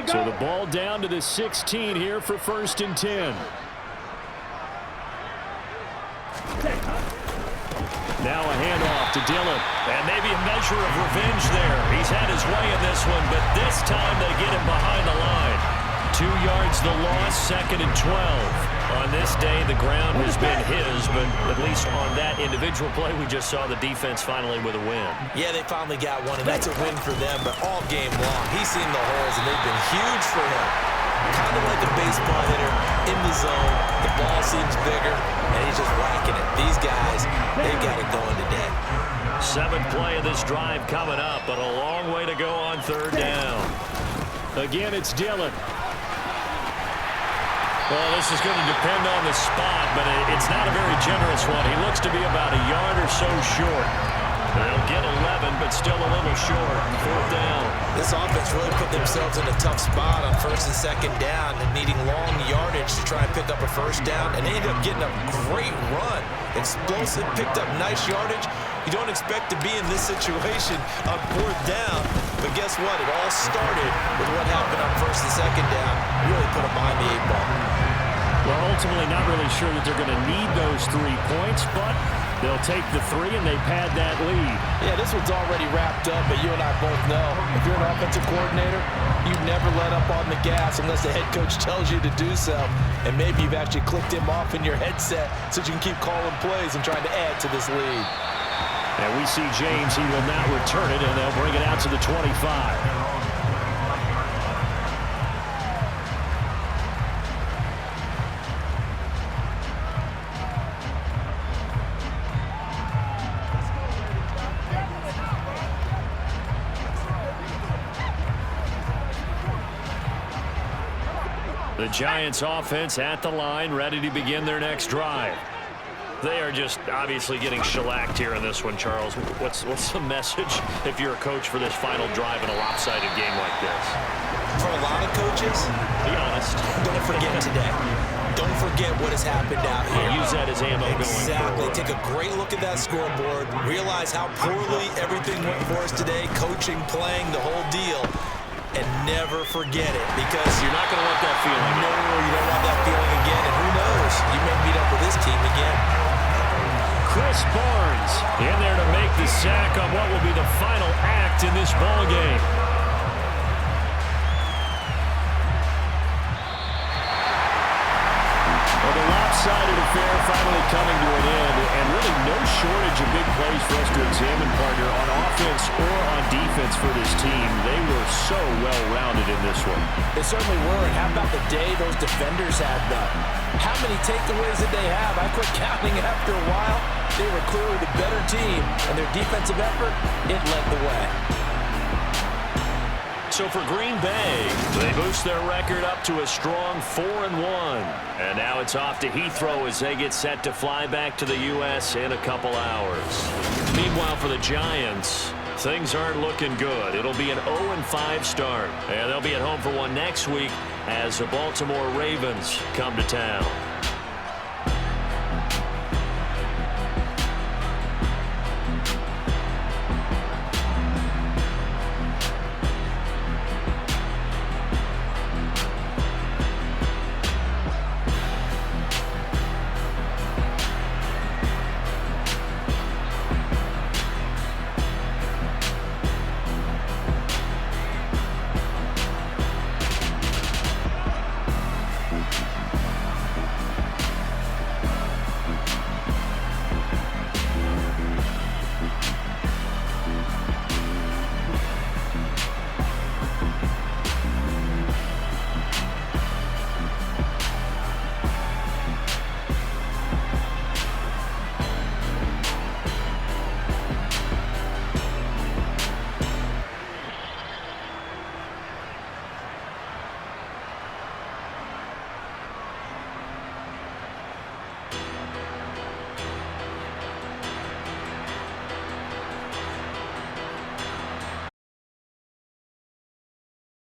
So the ball down to the 16 here for 1st and 10. Now a handoff to Dillon. And maybe a measure of revenge there. He's had his way in this one, but this time they get him behind the line. 2 yards the loss, 2nd and 12. On this day, the ground has been his, but at least on that individual play, we just saw the defense finally with a win. Yeah, they finally got one, and that's a win for them, but all game long, he's seen the holes, and they've been huge for him. Kind of like a baseball hitter in the zone. The ball seems bigger, and he's just whacking it. These guys, they've got it going today. 7th play of this drive coming up, but a long way to go on 3rd down. Again, it's Dillon. Well, this is going to depend on the spot, but it's not a very generous one. He looks to be about a yard or so short. They'll get 11, but still a little short. 4th down. This offense really put themselves in a tough spot on 1st and 2nd down and needing long yardage to try and pick up a 1st down, and they ended up getting a great run. Explosive, picked up nice yardage, You don't expect to be in this situation on 4th down, but guess what? It all started with what happened on 1st and 2nd down. Really put them behind the 8 ball. Well, ultimately not really sure that they're going to need those 3 points, but they'll take the 3 and they pad that lead. Yeah, this one's already wrapped up, but you and I both know if you're an offensive coordinator, you never let up on the gas unless the head coach tells you to do so. And maybe you've actually clicked him off in your headset so you can keep calling plays and trying to add to this lead. And we see James, he will not return it, and they'll bring it out to the 25. The Giants offense at the line, ready to begin their next drive. They are just obviously getting shellacked here in this one, Charles. What's the message if you're a coach for this final drive in a lopsided game like this? For a lot of coaches, be honest. Don't forget today. Don't forget what has happened out here. Use that as ammo going forward. Take a great look at that scoreboard. Realize how poorly everything went for us today. Coaching, playing, the whole deal. And never forget it, because you're not going to want that feeling. No, you don't want that feeling again. And who knows? You may meet up with this team again. Chris Barnes in there to make the sack on what will be the final act in this ball game. Well, the lopsided affair finally coming to an end, and really no shortage of big plays for us to examine, partner, on offense or on defense for this team. They were so well-rounded in this one. They certainly were, and how about the day those defenders had, though? How many takeaways did they have? I quit counting after a while. They were clearly the better team, and their defensive effort, it led the way. So for Green Bay, they boost their record up to a strong 4-1. And now it's off to Heathrow as they get set to fly back to the U.S. in a couple hours. Meanwhile, for the Giants, things aren't looking good. It'll be an 0-5 start. And they'll be at home for one next week as the Baltimore Ravens come to town.